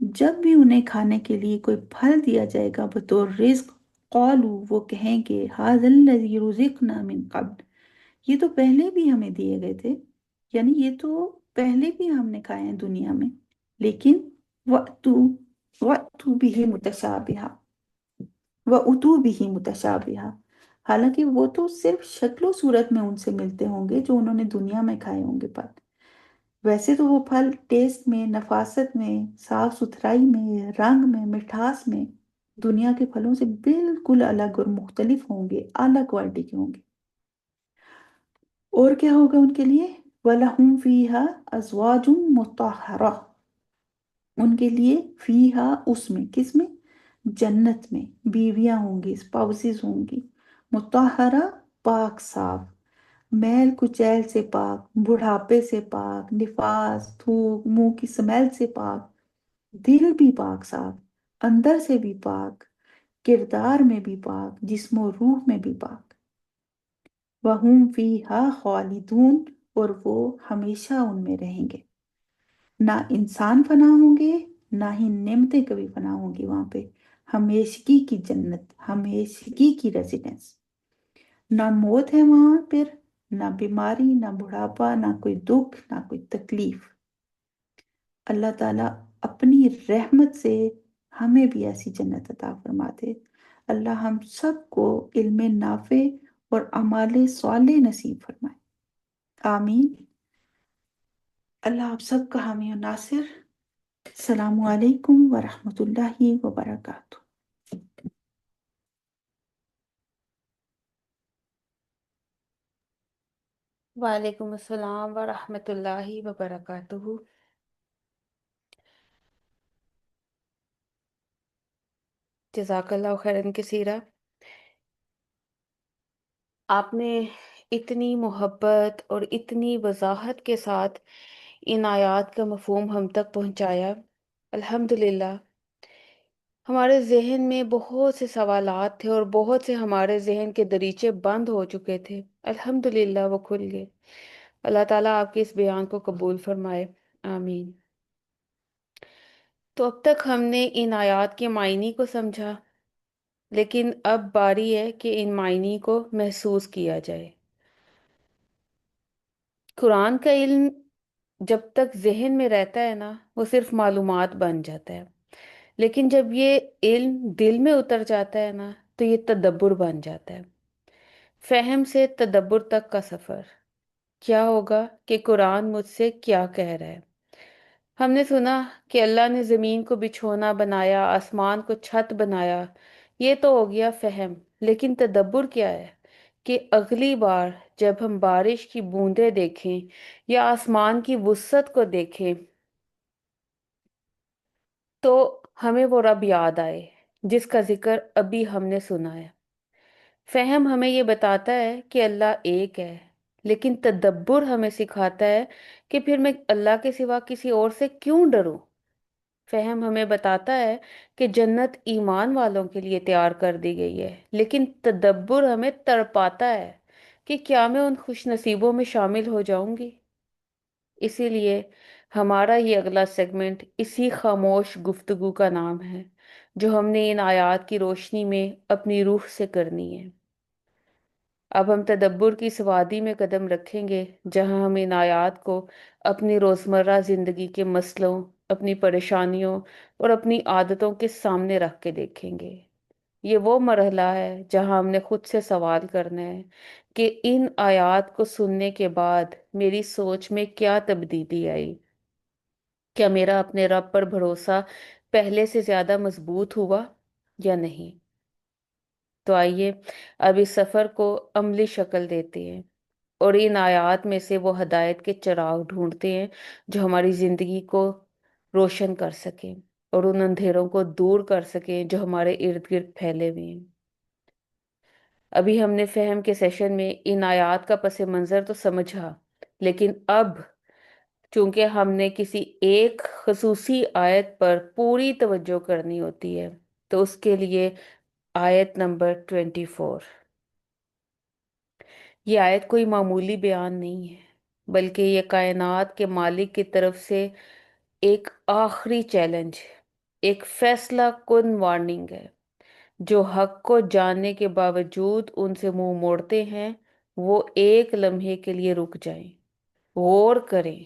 Speaker 3: جب بھی انہیں کھانے کے لیے کوئی پھل دیا جائے گا بطور رزق، قالوا وہ کہیں گے ھذا الذی رزقنا من قبل، یہ تو پہلے بھی ہمیں دیے گئے تھے، یعنی یہ تو پہلے بھی ہم نے کھائے ہیں دنیا میں، لیکن وَأْتُوا بِهِ مُتَشَابِهًا وَأُتُوا بِهِ مُتَشَابِهًا، حالانکہ وہ تو صرف شکل و صورت میں ان سے ملتے ہوں گے جو انہوں نے دنیا میں کھائے ہوں گے پھل۔ ویسے تو وہ پھل ٹیسٹ میں، نفاست میں، صاف ستھرائی میں، رنگ میں، مٹھاس میں دنیا کے پھلوں سے بالکل الگ اور مختلف ہوں گے، اعلیٰ کوالٹی کے ہوں گے۔ اور کیا ہوگا ان کے لیے؟ وَلَهُمْ فِيهَا أَزْوَاجٌ مُطَهَّرَةٌ، ان کے لیے فیہا اس میں، کس میں؟ جنت میں بیویاں ہوں گی، اسپاؤسز ہوں گی، مطہرہ پاک صاف، میل کچیل سے پاک، بڑھاپے سے پاک، نفاس، تھوک، منہ کی سمیل سے پاک، دل بھی پاک صاف، اندر سے بھی پاک، کردار میں بھی پاک، جسم و روح میں بھی پاک۔ وَهُمْ فِيهَا خَالِدُونَ، اور وہ ہمیشہ ان میں رہیں گے۔ نہ انسان فنا ہوں گے، نہ ہی نعمتیں کبھی فنا ہوں گی وہاں پہ، ہمیشگی کی جنت، ہمیشگی کی ریزیڈنس۔ نہ موت ہے وہاں پھر، نہ بیماری، نہ بڑھاپا، نہ کوئی دکھ، نہ کوئی تکلیف۔ اللہ تعالیٰ اپنی رحمت سے ہمیں بھی ایسی جنت عطا فرما دے۔ اللہ ہم سب کو علم نافع اور اعمال صالح نصیب فرمائے، آمین۔ اللہ آپ سب کا حامی و ناصر۔ السلام علیکم ورحمۃ اللہ وبرکاتہ۔
Speaker 1: وعلیکم السلام ورحمۃ اللہ وبرکاتہ۔ جزاک اللہ خیرن کثیرہ۔ آپ نے اتنی محبت اور اتنی وضاحت کے ساتھ ان آیات کا مفہوم ہم تک پہنچایا، الحمدللہ۔ ہمارے ذہن میں بہت سے سوالات تھے اور بہت سے ہمارے ذہن کے دریچے بند ہو چکے تھے، الحمدللہ وہ کھل گئے۔ اللہ تعالیٰ آپ کے اس بیان کو قبول فرمائے، آمین۔ تو اب تک ہم نے ان آیات کے معنی کو سمجھا، لیکن اب باری ہے کہ ان معنی کو محسوس کیا جائے۔ قرآن کا علم جب تک ذہن میں رہتا ہے نا، وہ صرف معلومات بن جاتا ہے، لیکن جب یہ علم دل میں اتر جاتا ہے نا، تو یہ تدبر بن جاتا ہے۔ فہم سے تدبر تک کا سفر کیا ہوگا کہ قرآن مجھ سے کیا کہہ رہا ہے۔ ہم نے سنا کہ اللہ نے زمین کو بچھونا بنایا، آسمان کو چھت بنایا، یہ تو ہو گیا فہم، لیکن تدبر کیا ہے کہ اگلی بار جب ہم بارش کی بوندیں دیکھیں یا آسمان کی وسعت کو دیکھیں تو ہمیں وہ رب یاد آئے جس کا ذکر ابھی ہم نے سنا ہے۔ فہم ہمیں یہ بتاتا ہے کہ اللہ ایک ہے، لیکن تدبر ہمیں سکھاتا ہے کہ پھر میں اللہ کے سوا کسی اور سے کیوں ڈروں۔ فہم ہمیں بتاتا ہے کہ جنت ایمان والوں کے لیے تیار کر دی گئی ہے، لیکن تدبر ہمیں تڑپاتا ہے کہ کیا میں ان خوش نصیبوں میں شامل ہو جاؤں گی؟ اسی لیے ہمارا یہ اگلا سیگمنٹ اسی خاموش گفتگو کا نام ہے جو ہم نے ان آیات کی روشنی میں اپنی روح سے کرنی ہے۔ اب ہم تدبر کی اس وادی میں قدم رکھیں گے جہاں ہم ان آیات کو اپنی روزمرہ زندگی کے مسئلوں، اپنی پریشانیوں اور اپنی عادتوں کے سامنے رکھ کے دیکھیں گے۔ یہ وہ مرحلہ ہے جہاں ہم نے خود سے سوال کرنا ہے کہ ان آیات کو سننے کے بعد میری سوچ میں کیا تبدیلی آئی؟ کیا میرا اپنے رب پر بھروسہ پہلے سے زیادہ مضبوط ہوا یا نہیں؟ تو آئیے اب اس سفر کو عملی شکل دیتے ہیں اور ان آیات میں سے وہ ہدایت کے چراغ ڈھونڈتے ہیں جو ہماری زندگی کو روشن کر سکیں اور ان اندھیروں کو دور کر سکیں جو ہمارے ارد گرد پھیلے ہوئے ہیں۔ ابھی ہم نے فہم کے سیشن میں ان آیات کا پس منظر تو سمجھا، لیکن اب چونکہ ہم نے کسی ایک خصوصی آیت پر پوری توجہ کرنی ہوتی ہے، تو اس کے لیے آیت نمبر 24۔ یہ آیت کوئی معمولی بیان نہیں ہے، بلکہ یہ کائنات کے مالک کی طرف سے ایک آخری چیلنج، ایک فیصلہ کن وارننگ ہے۔ جو حق کو جاننے کے باوجود ان سے منہ موڑتے ہیں، وہ ایک لمحے کے لیے رک جائیں، غور کریں۔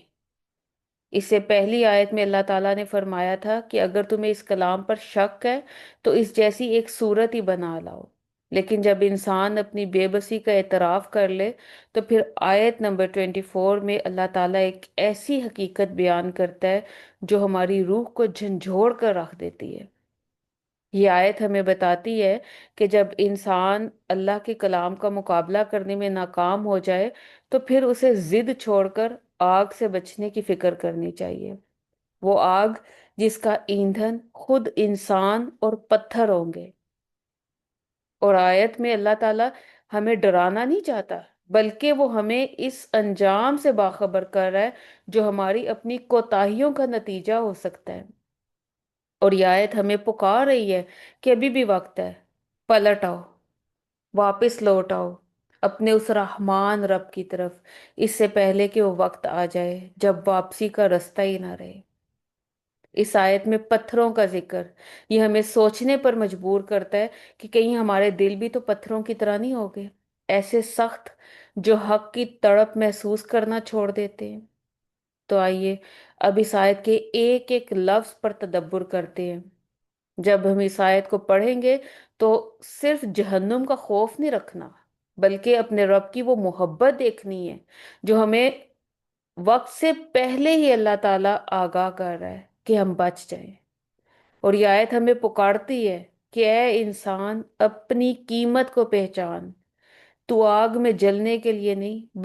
Speaker 1: اس سے پہلی آیت میں اللہ تعالیٰ نے فرمایا تھا کہ اگر تمہیں اس کلام پر شک ہے تو اس جیسی ایک صورت ہی بنا لاؤ، لیکن جب انسان اپنی بے بسی کا اعتراف کر لے تو پھر آیت نمبر 24 میں اللہ تعالیٰ ایک ایسی حقیقت بیان کرتا ہے جو ہماری روح کو جھنجھوڑ کر رکھ دیتی ہے۔ یہ آیت ہمیں بتاتی ہے کہ جب انسان اللہ کے کلام کا مقابلہ کرنے میں ناکام ہو جائے تو پھر اسے ضد چھوڑ کر آگ سے بچنے کی فکر کرنی چاہیے، وہ آگ جس کا ایندھن خود انسان اور پتھر ہوں گے۔ اور آیت میں اللہ تعالیٰ ہمیں ڈرانا نہیں چاہتا، بلکہ وہ ہمیں اس انجام سے باخبر کر رہا ہے جو ہماری اپنی کوتاہیوں کا نتیجہ ہو سکتا ہے۔ اور یہ آیت ہمیں پکار رہی ہے کہ ابھی بھی وقت ہے، پلٹ آؤ، واپس لوٹ آؤ اپنے اس رحمان رب کی طرف، اس سے پہلے کہ وہ وقت آ جائے جب واپسی کا رستہ ہی نہ رہے۔ اس آیت میں پتھروں کا ذکر یہ ہمیں سوچنے پر مجبور کرتا ہے کہ کہیں ہمارے دل بھی تو پتھروں کی طرح نہیں ہو گئے، ایسے سخت جو حق کی تڑپ محسوس کرنا چھوڑ دیتے ہیں۔ تو آئیے اب اس آیت کے ایک ایک لفظ پر تدبر کرتے ہیں۔ جب ہم اس آیت کو پڑھیں گے تو صرف جہنم کا خوف نہیں رکھنا، بلکہ اپنے رب کی وہ محبت دیکھنی ہے جو ہمیں وقت سے پہلے ہی اللہ تعالیٰ آگاہ کر رہا ہے کہ ہم بچ جائیں۔ اور یہ آیت ہمیں پکارتی ہے کہ اے انسان، اپنی قیمت کو پہچان، تو آگ میں جلنے کے لیے نہیں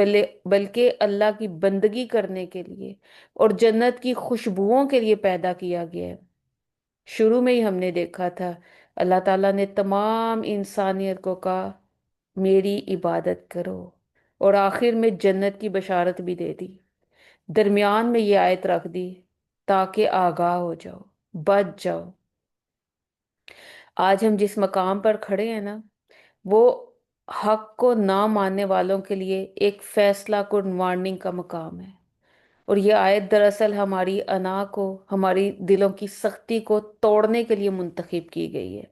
Speaker 1: بلکہ اللہ کی بندگی کرنے کے لیے اور جنت کی خوشبوؤں کے لیے پیدا کیا گیا ہے۔ شروع میں ہی ہم نے دیکھا تھا اللہ تعالیٰ نے تمام انسانیت کو کہا میری عبادت کرو، اور آخر میں جنت کی بشارت بھی دے دی، درمیان میں یہ آیت رکھ دی تاکہ آگاہ ہو جاؤ، بچ جاؤ۔ آج ہم جس مقام پر کھڑے ہیں نا، وہ حق کو نہ ماننے والوں کے لیے ایک فیصلہ کن وارننگ کا مقام ہے۔ اور یہ آیت دراصل ہماری انا کو، ہماری دلوں کی سختی کو توڑنے کے لیے منتخب کی گئی ہے۔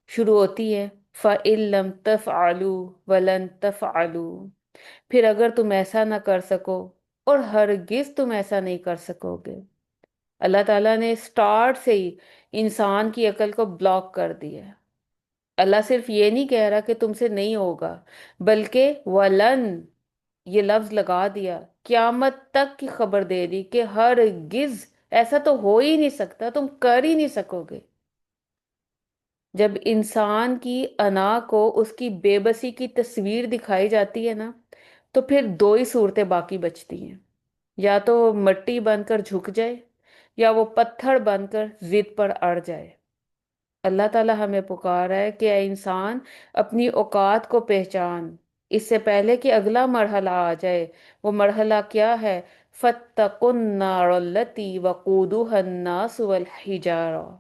Speaker 1: شروع ہوتی ہے فَإِن لَّمْ تَفْعَلُوا وَلَن تَفْعَلُوا، پھر اگر تم ایسا نہ کر سکو اور ہرگز تم ایسا نہیں کر سکو گے۔ اللہ تعالیٰ نے سٹارٹ سے ہی انسان کی عقل کو بلاک کر دیا ہے۔ اللہ صرف یہ نہیں کہہ رہا کہ تم سے نہیں ہوگا، بلکہ ولن یہ لفظ لگا دیا، قیامت تک کی خبر دے دی کہ ہرگز ایسا تو ہو ہی نہیں سکتا، تم کر ہی نہیں سکو گے۔ جب انسان کی انا کو اس کی بے بسی کی تصویر دکھائی جاتی ہے نا، تو پھر دو ہی صورتیں باقی بچتی ہیں، یا تو وہ مٹی بن کر جھک جائے یا وہ پتھر بن کر ضد پر اڑ جائے۔ اللہ تعالیٰ ہمیں پکارا ہے کہ اے انسان، اپنی اوقات کو پہچان اس سے پہلے کہ اگلا مرحلہ آ جائے۔ وہ مرحلہ کیا ہے؟ فَاتَّقُوا النَّارَ الَّتِي وَقُودُهَا النَّاسُ وَالْحِجَارَةُ،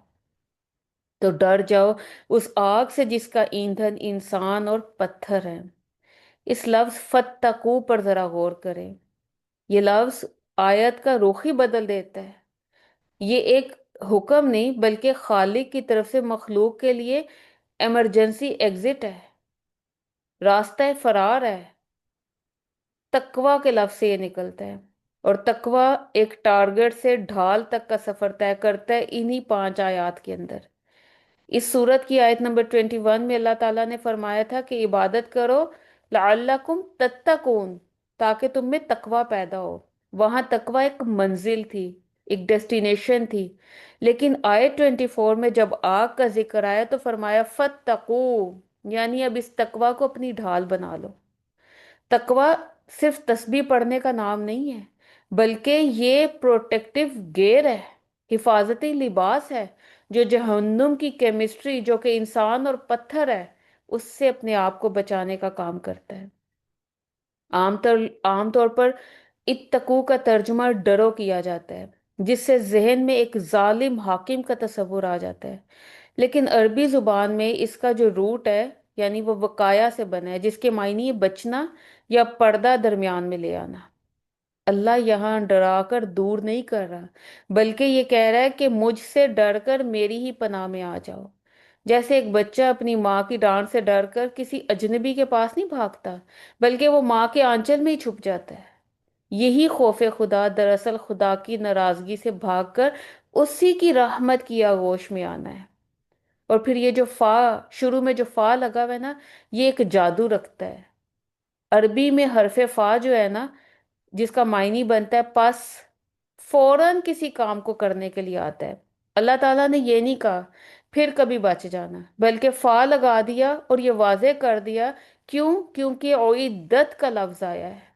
Speaker 1: تو ڈر جاؤ اس آگ سے جس کا ایندھن انسان اور پتھر ہے۔ اس لفظ فتقو پر ذرا غور کریں. یہ لفظ آیت کا رخ ہی بدل دیتا ہے. یہ ایک حکم نہیں بلکہ خالق کی طرف سے مخلوق کے لیے ایمرجنسی ایگزٹ ہے، راستہ فرار ہے. تقوی کے لفظ سے یہ نکلتا ہے، اور تقوی ایک ٹارگٹ سے ڈھال تک کا سفر طے کرتا ہے انہی 5 آیات کے اندر. اس سورت کی آیت نمبر 21 میں اللہ تعالیٰ نے فرمایا تھا کہ عبادت کرو لعلکم تتقون، تاکہ تم میں تقوی پیدا ہو. وہاں تقوی ایک منزل تھی، ایک ڈیسٹینیشن تھی. لیکن آیت 24 میں جب آگ کا ذکر آیا تو فرمایا فتقو، یعنی اب اس تقوی کو اپنی ڈھال بنا لو. تقوی صرف تسبیح پڑھنے کا نام نہیں ہے، بلکہ یہ پروٹیکٹیو گیئر ہے، حفاظتی لباس ہے، جو جہنم کی کیمسٹری جو کہ انسان اور پتھر ہے اس سے اپنے آپ کو بچانے کا کام کرتا ہے. عام طور پر اتقو کا ترجمہ ڈرو کیا جاتا ہے، جس سے ذہن میں ایک ظالم حاکم کا تصور آ جاتا ہے. لیکن عربی زبان میں اس کا جو روٹ ہے، یعنی وہ وقایا سے بنا ہے، جس کے معنی ہے بچنا یا پردہ درمیان میں لے آنا. اللہ یہاں ڈرا کر دور نہیں کر رہا، بلکہ یہ کہہ رہا ہے کہ مجھ سے ڈر کر میری ہی پناہ میں آ جاؤ. جیسے ایک بچہ اپنی ماں کی ڈانٹ سے ڈر کر کسی اجنبی کے پاس نہیں بھاگتا، بلکہ وہ ماں کے آنچل میں ہی چھپ جاتا ہے. یہی خوف خدا دراصل خدا کی ناراضگی سے بھاگ کر اسی کی رحمت کی آغوش میں آنا ہے. اور پھر یہ جو فا، شروع میں جو فا لگا ہوا ہے نا، یہ ایک جادو رکھتا ہے. عربی میں حرف فا جو ہے نا، جس کا معنی بنتا ہے پس، فوراً کسی کام کو کرنے کے لیے آتا ہے. اللہ تعالیٰ نے یہ نہیں کہا پھر کبھی بچ جانا، بلکہ فا لگا دیا اور یہ واضح کر دیا. کیوں؟ کیونکہ اعدت کا لفظ آیا ہے.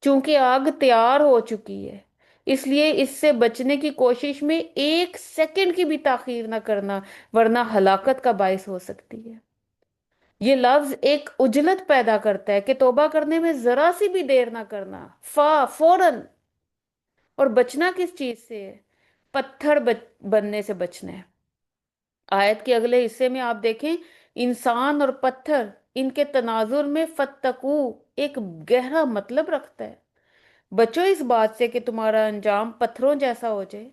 Speaker 1: چونکہ آگ تیار ہو چکی ہے، اس لیے اس سے بچنے کی کوشش میں 1 سیکنڈ کی بھی تاخیر نہ کرنا، ورنہ ہلاکت کا باعث ہو سکتی ہے. یہ لفظ ایک عجلت پیدا کرتا ہے کہ توبہ کرنے میں ذرا سی بھی دیر نہ کرنا، فوراً. اور بچنا کس چیز سے ہے؟ پتھر بننے سے بچنا ہے. آیت کے اگلے حصے میں آپ دیکھیں، انسان اور پتھر، ان کے تناظر میں فتقو ایک گہرا مطلب رکھتا ہے. بچو اس بات سے کہ تمہارا انجام پتھروں جیسا ہو جائے.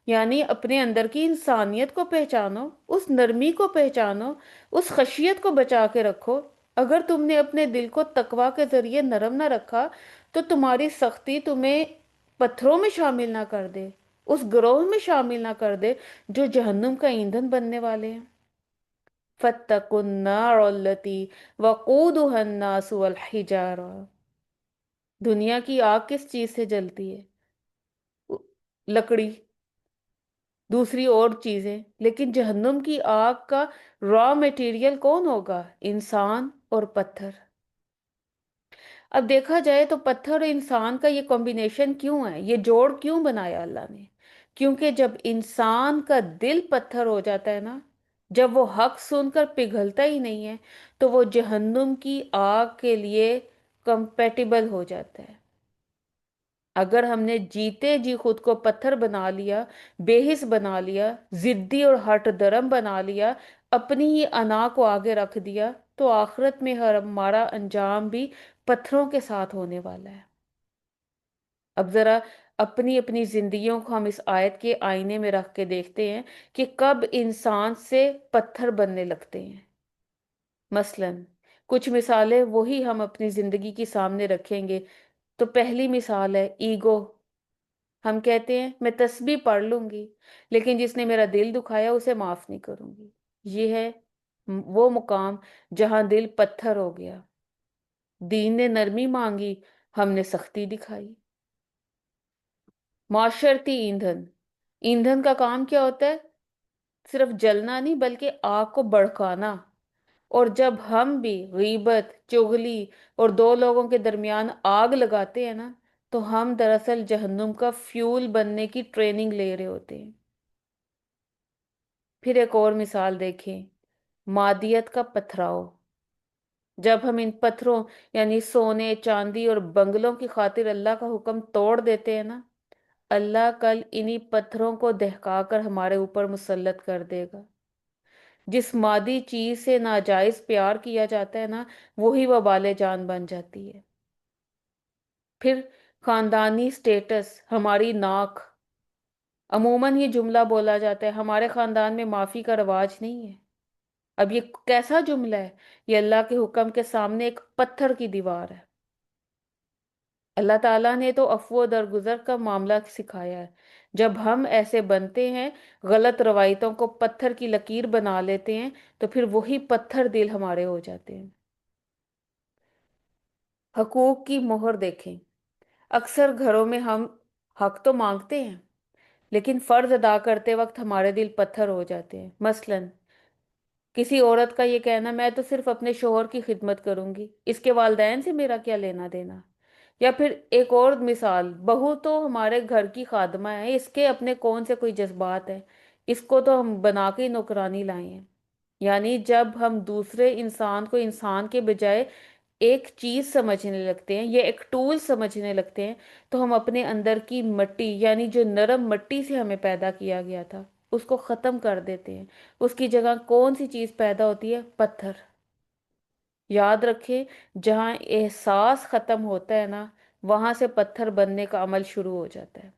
Speaker 1: یعنی اپنے اندر کی انسانیت کو پہچانو، اس نرمی کو پہچانو، اس خشیت کو بچا کے رکھو. اگر تم نے اپنے دل کو تقوی کے ذریعے نرم نہ رکھا تو تمہاری سختی تمہیں پتھروں میں شامل نہ کر دے، اس گروہ میں شامل نہ کر دے جو جہنم کا ایندھن بننے والے ہیں. فَاتَّقُوا النَّارَ الَّتِي وَقُودُهَا النَّاسُ وَالْحِجَارَةُ. دنیا کی آگ کس چیز سے جلتی ہے؟ لکڑی، دوسری اور چیزیں. لیکن جہنم کی آگ کا را میٹیریل کون ہوگا؟ انسان اور پتھر. اب دیکھا جائے تو پتھر اور انسان کا یہ کمبینیشن کیوں ہے، یہ جوڑ کیوں بنایا اللہ نے؟ کیونکہ جب انسان کا دل پتھر ہو جاتا ہے نا، جب وہ حق سن کر پگھلتا ہی نہیں ہے، تو وہ جہنم کی آگ کے لیے کمپیٹیبل ہو جاتا ہے. اگر ہم نے جیتے جی خود کو پتھر بنا لیا، بے حس بنا لیا، ضدی اور ہٹ درم بنا لیا، اپنی ہی انا کو آگے رکھ دیا، تو آخرت میں ہمارا انجام بھی پتھروں کے ساتھ ہونے والا ہے. اب ذرا اپنی اپنی زندگیوں کو ہم اس آیت کے آئینے میں رکھ کے دیکھتے ہیں کہ کب انسان سے پتھر بننے لگتے ہیں. مثلا کچھ مثالیں وہی ہم اپنی زندگی کے سامنے رکھیں گے. تو پہلی مثال ہے ایگو. ہم کہتے ہیں میں تسبیح پڑھ لوں گی، لیکن جس نے میرا دل دکھایا اسے معاف نہیں کروں گی. یہ ہے وہ مقام جہاں دل پتھر ہو گیا. دین نے نرمی مانگی، ہم نے سختی دکھائی. معاشرتی ایندھن. ایندھن کا کام کیا ہوتا ہے؟ صرف جلنا نہیں بلکہ آگ کو بھڑکانا. اور جب ہم بھی غیبت، چغلی اور 2 لوگوں کے درمیان آگ لگاتے ہیں نا، تو ہم دراصل جہنم کا فیول بننے کی ٹریننگ لے رہے ہوتے ہیں. پھر ایک اور مثال دیکھیں، مادیت کا پتھراؤ. جب ہم ان پتھروں یعنی سونے، چاندی اور بنگلوں کی خاطر اللہ کا حکم توڑ دیتے ہیں نا، اللہ کل انہی پتھروں کو دہکا کر ہمارے اوپر مسلط کر دے گا. جس مادی چیز سے ناجائز پیار کیا جاتا ہے نا، وہی وبال جان بن جاتی ہے۔ پھر خاندانی سٹیٹس، ہماری ناک، عموماً یہ جملہ بولا جاتا ہے ہمارے خاندان میں معافی کا رواج نہیں ہے۔ اب یہ کیسا جملہ ہے؟ یہ اللہ کے حکم کے سامنے ایک پتھر کی دیوار ہے۔ اللہ تعالیٰ نے تو عفو و درگزر کا معاملہ سکھایا ہے۔ جب ہم ایسے بنتے ہیں، غلط روایتوں کو پتھر کی لکیر بنا لیتے ہیں، تو پھر وہی پتھر دل ہمارے ہو جاتے ہیں۔ حقوق کی مہر دیکھیں۔ اکثر گھروں میں ہم حق تو مانگتے ہیں، لیکن فرض ادا کرتے وقت ہمارے دل پتھر ہو جاتے ہیں۔ مثلاً کسی عورت کا یہ کہنا، میں تو صرف اپنے شوہر کی خدمت کروں گی، اس کے والدین سے میرا کیا لینا دینا۔ یا پھر ایک اور مثال، بہو تو ہمارے گھر کی خادمہ ہے، اس کے اپنے کون سے کوئی جذبات ہیں، اس کو تو ہم بنا کے ہی نوکرانی لائے ہیں۔ یعنی جب ہم دوسرے انسان کو انسان کے بجائے ایک چیز سمجھنے لگتے ہیں، یہ ایک ٹول سمجھنے لگتے ہیں، تو ہم اپنے اندر کی مٹی، یعنی جو نرم مٹی سے ہمیں پیدا کیا گیا تھا، اس کو ختم کر دیتے ہیں۔ اس کی جگہ کون سی چیز پیدا ہوتی ہے؟ پتھر۔ یاد رکھیں، جہاں احساس ختم ہوتا ہے نا، وہاں سے پتھر بننے کا عمل شروع ہو جاتا ہے۔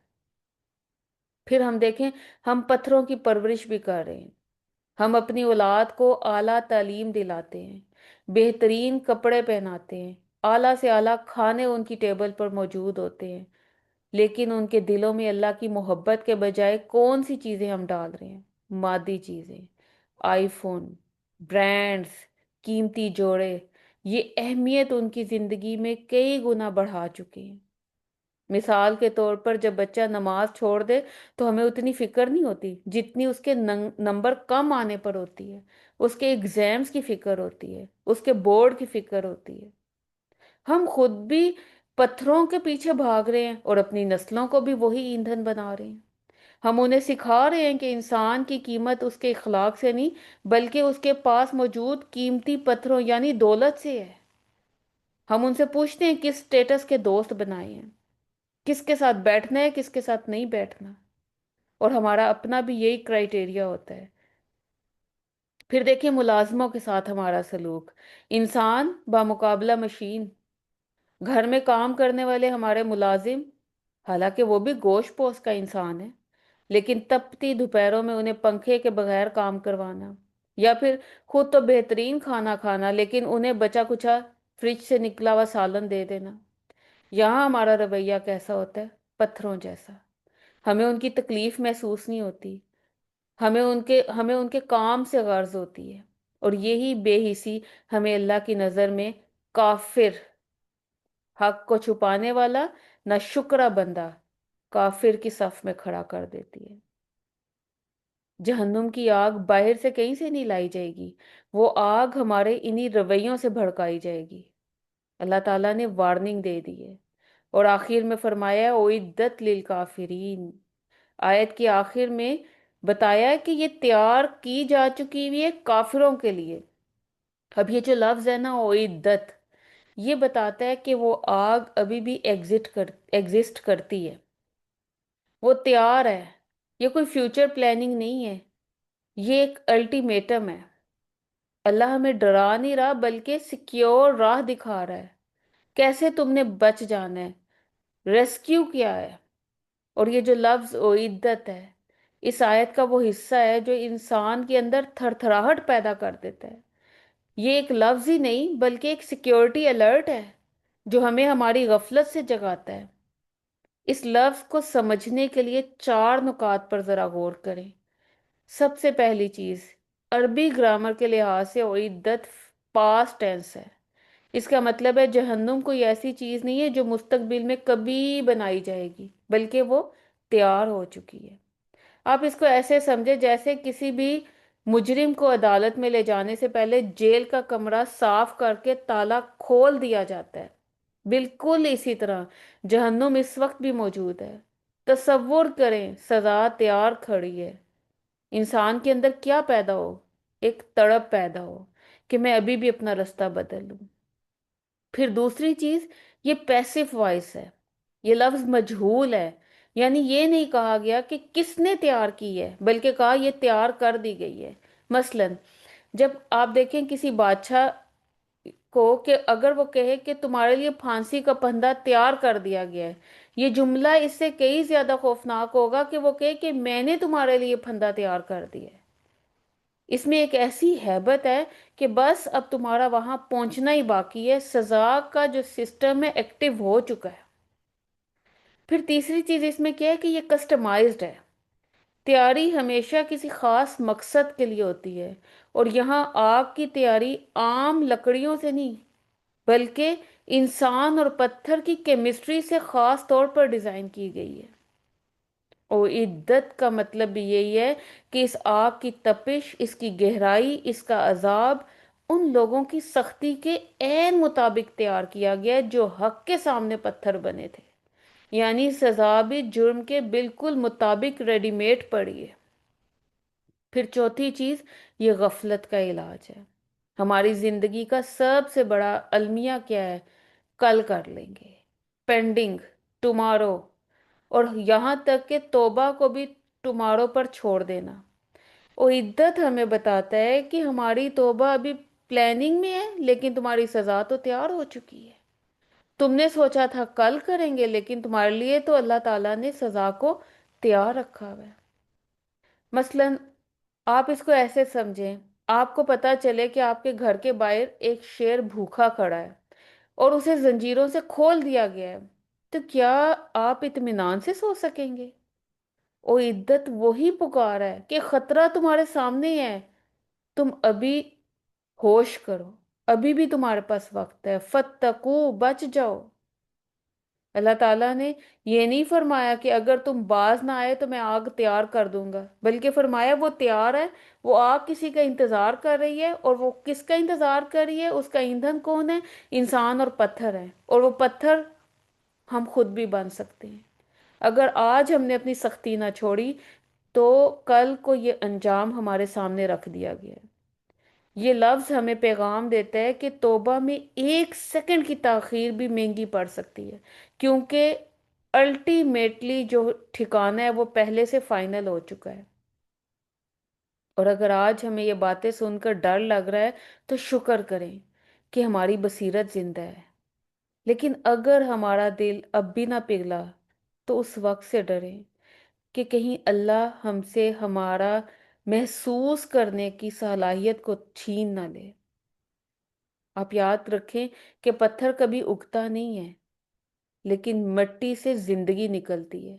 Speaker 1: پھر ہم دیکھیں، ہم پتھروں کی پرورش بھی کر رہے ہیں۔ ہم اپنی اولاد کو اعلیٰ تعلیم دلاتے ہیں، بہترین کپڑے پہناتے ہیں، اعلیٰ سے اعلیٰ کھانے ان کی ٹیبل پر موجود ہوتے ہیں، لیکن ان کے دلوں میں اللہ کی محبت کے بجائے کون سی چیزیں ہم ڈال رہے ہیں؟ مادی چیزیں، آئی فون، برانڈز، قیمتی جوڑے۔ یہ اہمیت ان کی زندگی میں کئی گنا بڑھا چکے ہیں۔ مثال کے طور پر جب بچہ نماز چھوڑ دے تو ہمیں اتنی فکر نہیں ہوتی جتنی اس کے نمبر کم آنے پر ہوتی ہے، اس کے ایگزامز کی فکر ہوتی ہے، اس کے بورڈ کی فکر ہوتی ہے۔ ہم خود بھی پتھروں کے پیچھے بھاگ رہے ہیں اور اپنی نسلوں کو بھی وہی ایندھن بنا رہے ہیں۔ ہم انہیں سکھا رہے ہیں کہ انسان کی قیمت اس کے اخلاق سے نہیں، بلکہ اس کے پاس موجود قیمتی پتھروں یعنی دولت سے ہے۔ ہم ان سے پوچھتے ہیں کس سٹیٹس کے دوست بنائے ہیں، کس کے ساتھ بیٹھنا ہے، کس کے ساتھ نہیں بیٹھنا، اور ہمارا اپنا بھی یہی کرائٹیریا ہوتا ہے۔ پھر دیکھیں ملازموں کے ساتھ ہمارا سلوک، انسان بمقابلہ مشین۔ گھر میں کام کرنے والے ہمارے ملازم، حالانکہ وہ بھی گوشت پوش کا انسان ہے، لیکن تپتی دوپہروں میں انہیں پنکھے کے بغیر کام کروانا، یا پھر خود تو بہترین کھانا کھانا لیکن انہیں بچا کچھا فریج سے نکلا ہوا سالن دے دینا۔ یہاں ہمارا رویہ کیسا ہوتا ہے؟ پتھروں جیسا۔ ہمیں ان کی تکلیف محسوس نہیں ہوتی، ہمیں ان کے کام سے غرض ہوتی ہے، اور یہی بے حسی ہمیں اللہ کی نظر میں کافر، حق کو چھپانے والا، نہ شکرا بندہ، کافر کی صف میں کھڑا کر دیتی ہے۔ جہنم کی آگ باہر سے کہیں سے نہیں لائی جائے گی، وہ آگ ہمارے انہی رویوں سے بھڑکائی جائے گی۔ اللہ تعالیٰ نے وارننگ دے دی ہے، اور آخر میں فرمایا اعدت للکافرین۔ آیت کے آخر میں بتایا کہ یہ تیار کی جا چکی ہوئی ہے کافروں کے لیے۔ اب یہ جو لفظ ہے نا اعدت، یہ بتاتا ہے کہ وہ آگ ابھی بھی ایگزسٹ کرتی ہے، وہ تیار ہے۔ یہ کوئی فیوچر پلاننگ نہیں ہے، یہ ایک الٹیمیٹم ہے۔ اللہ ہمیں ڈرا نہیں رہا بلکہ سیکیور راہ دکھا رہا ہے، کیسے تم نے بچ جانا ہے، ریسکیو کیا ہے۔ اور یہ جو لفظ اعدت ہے، اس آیت کا وہ حصہ ہے جو انسان کے اندر تھر تھراہٹ پیدا کر دیتا ہے۔ یہ ایک لفظ ہی نہیں بلکہ ایک سیکیورٹی الرٹ ہے جو ہمیں ہماری غفلت سے جگاتا ہے۔ اس لفظ کو سمجھنے کے لیے چار نکات پر ذرا غور کریں۔ سب سے پہلی چیز، عربی گرامر کے لحاظ سے اعدت پاسٹ ٹینس ہے۔ اس کا مطلب ہے جہنم کوئی ایسی چیز نہیں ہے جو مستقبل میں کبھی بنائی جائے گی، بلکہ وہ تیار ہو چکی ہے۔ آپ اس کو ایسے سمجھے جیسے کسی بھی مجرم کو عدالت میں لے جانے سے پہلے جیل کا کمرہ صاف کر کے تالا کھول دیا جاتا ہے، بالکل اسی طرح جہنم اس وقت بھی موجود ہے۔ تصور کریں، سزا تیار کھڑی ہے، انسان کے اندر کیا پیدا ہو؟ ایک تڑپ پیدا ہو کہ میں ابھی بھی اپنا رستہ بدل لوں۔ پھر دوسری چیز، یہ پیسو وائس ہے، یہ لفظ مجہول ہے، یعنی یہ نہیں کہا گیا کہ کس نے تیار کی ہے، بلکہ کہا یہ تیار کر دی گئی ہے۔ مثلاً جب آپ دیکھیں کسی بادشاہ کو کہ اگر وہ کہے کہ تمہارے لیے پھانسی کا پھندا تیار کر دیا گیا ہے، یہ جملہ اس سے کئی زیادہ خوفناک ہوگا کہ وہ کہے کہ میں نے تمہارے لیے پھندا تیار کر دیا ہے۔ اس میں ایک ایسی ہیبت ہے کہ بس اب تمہارا وہاں پہنچنا ہی باقی ہے، سزا کا جو سسٹم ہے ایکٹیو ہو چکا ہے۔ پھر تیسری چیز اس میں کیا ہے کہ یہ کسٹمائزڈ ہے۔ تیاری ہمیشہ کسی خاص مقصد کے لیے ہوتی ہے، اور یہاں آگ کی تیاری عام لکڑیوں سے نہیں بلکہ انسان اور پتھر کی کیمسٹری سے خاص طور پر ڈیزائن کی گئی ہے۔ اور عدت کا مطلب بھی یہی ہے کہ اس آگ کی تپش، اس کی گہرائی، اس کا عذاب ان لوگوں کی سختی کے عین مطابق تیار کیا گیا ہے جو حق کے سامنے پتھر بنے تھے، یعنی سزا بھی جرم کے بالکل مطابق ریڈی میڈ پڑی ہے۔ پھر چوتھی چیز، یہ غفلت کا علاج ہے۔ ہماری زندگی کا سب سے بڑا المیہ کیا ہے؟ کل کر لیں گے، پینڈنگ، ٹمارو، اور یہاں تک کہ توبہ کو بھی ٹمارو پر چھوڑ دینا۔ اور عدت ہمیں بتاتا ہے کہ ہماری توبہ ابھی پلاننگ میں ہے، لیکن تمہاری سزا تو تیار ہو چکی ہے۔ تم نے سوچا تھا کل کریں گے، لیکن تمہارے لیے تو اللہ تعالیٰ نے سزا کو تیار رکھا ہوا ہے۔ مثلاً آپ اس کو ایسے سمجھیں، آپ کو پتا چلے کہ آپ کے گھر کے باہر ایک شیر بھوکا کھڑا ہے اور اسے زنجیروں سے کھول دیا گیا ہے، تو کیا آپ اطمینان سے سو سکیں گے؟ اور عدت وہی پکار ہے کہ خطرہ تمہارے سامنے ہی ہے، تم ابھی ہوش کرو، ابھی بھی تمہارے پاس وقت ہے، فتقو، بچ جاؤ۔ اللہ تعالیٰ نے یہ نہیں فرمایا کہ اگر تم باز نہ آئے تو میں آگ تیار کر دوں گا، بلکہ فرمایا وہ تیار ہے، وہ آگ کسی کا انتظار کر رہی ہے، اور وہ کس کا انتظار کر رہی ہے؟ اس کا ایندھن کون ہے؟ انسان اور پتھر ہے، اور وہ پتھر ہم خود بھی بن سکتے ہیں۔ اگر آج ہم نے اپنی سختی نہ چھوڑی تو کل کو یہ انجام ہمارے سامنے رکھ دیا گیا ہے۔ یہ لفظ ہمیں پیغام دیتا ہے کہ توبہ میں ایک سیکنڈ کی تاخیر بھی مہنگی پڑ سکتی ہے، کیونکہ الٹیمیٹلی جو ٹھکانہ ہے وہ پہلے سے فائنل ہو چکا ہے۔ اور اگر آج ہمیں یہ باتیں سن کر ڈر لگ رہا ہے تو شکر کریں کہ ہماری بصیرت زندہ ہے، لیکن اگر ہمارا دل اب بھی نہ پگھلا تو اس وقت سے ڈریں کہ کہیں اللہ ہم سے ہمارا محسوس کرنے کی صلاحیت کو چھین نہ لے۔ آپ یاد رکھیں کہ پتھر کبھی اگتا نہیں ہے، لیکن مٹی سے زندگی نکلتی ہے۔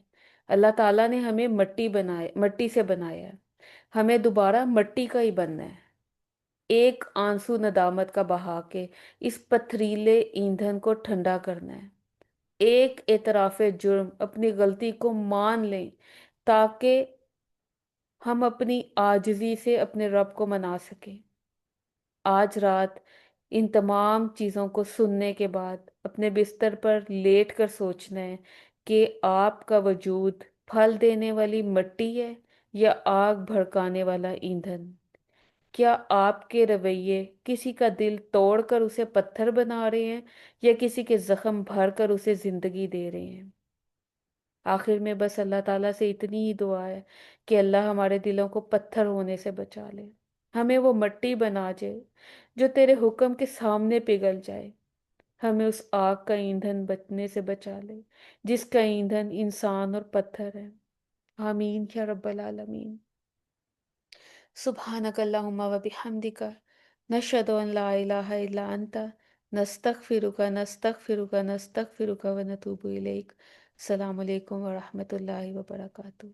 Speaker 1: اللہ تعالیٰ نے ہمیں مٹی سے بنایا ہے، ہمیں دوبارہ مٹی کا ہی بننا ہے۔ ایک آنسو ندامت کا بہا کے اس پتھریلے ایندھن کو ٹھنڈا کرنا ہے۔ ایک اعتراف جرم، اپنی غلطی کو مان لیں تاکہ ہم اپنی عاجزی سے اپنے رب کو منا سکیں۔ آج رات ان تمام چیزوں کو سننے کے بعد اپنے بستر پر لیٹ کر سوچنا ہے کہ آپ کا وجود پھل دینے والی مٹی ہے یا آگ بھڑکانے والا ایندھن۔ کیا آپ کے رویے کسی کا دل توڑ کر اسے پتھر بنا رہے ہیں یا کسی کے زخم بھر کر اسے زندگی دے رہے ہیں؟ آخر میں بس اللہ تعالیٰ سے اتنی ہی دعا ہے کہ اللہ ہمارے دلوں کو پتھر ہونے سے بچا لے، ہمیں وہ مٹی بنا جائے جو تیرے حکم کے سامنے پگھل جائے، ہمیں اس آگ کا ایندھن بچنے سے بچا لے جس کا ایندھن انسان اور پتھر ہے۔ آمین یا رب العالمین۔ سبحانک اللہم و بحمدک، نشہد ان لا الہ الا انت، نستغفرک نستغفرک نستغفرک و نتوب الیک۔ السلام علیکم ورحمۃ اللہ وبرکاتہ۔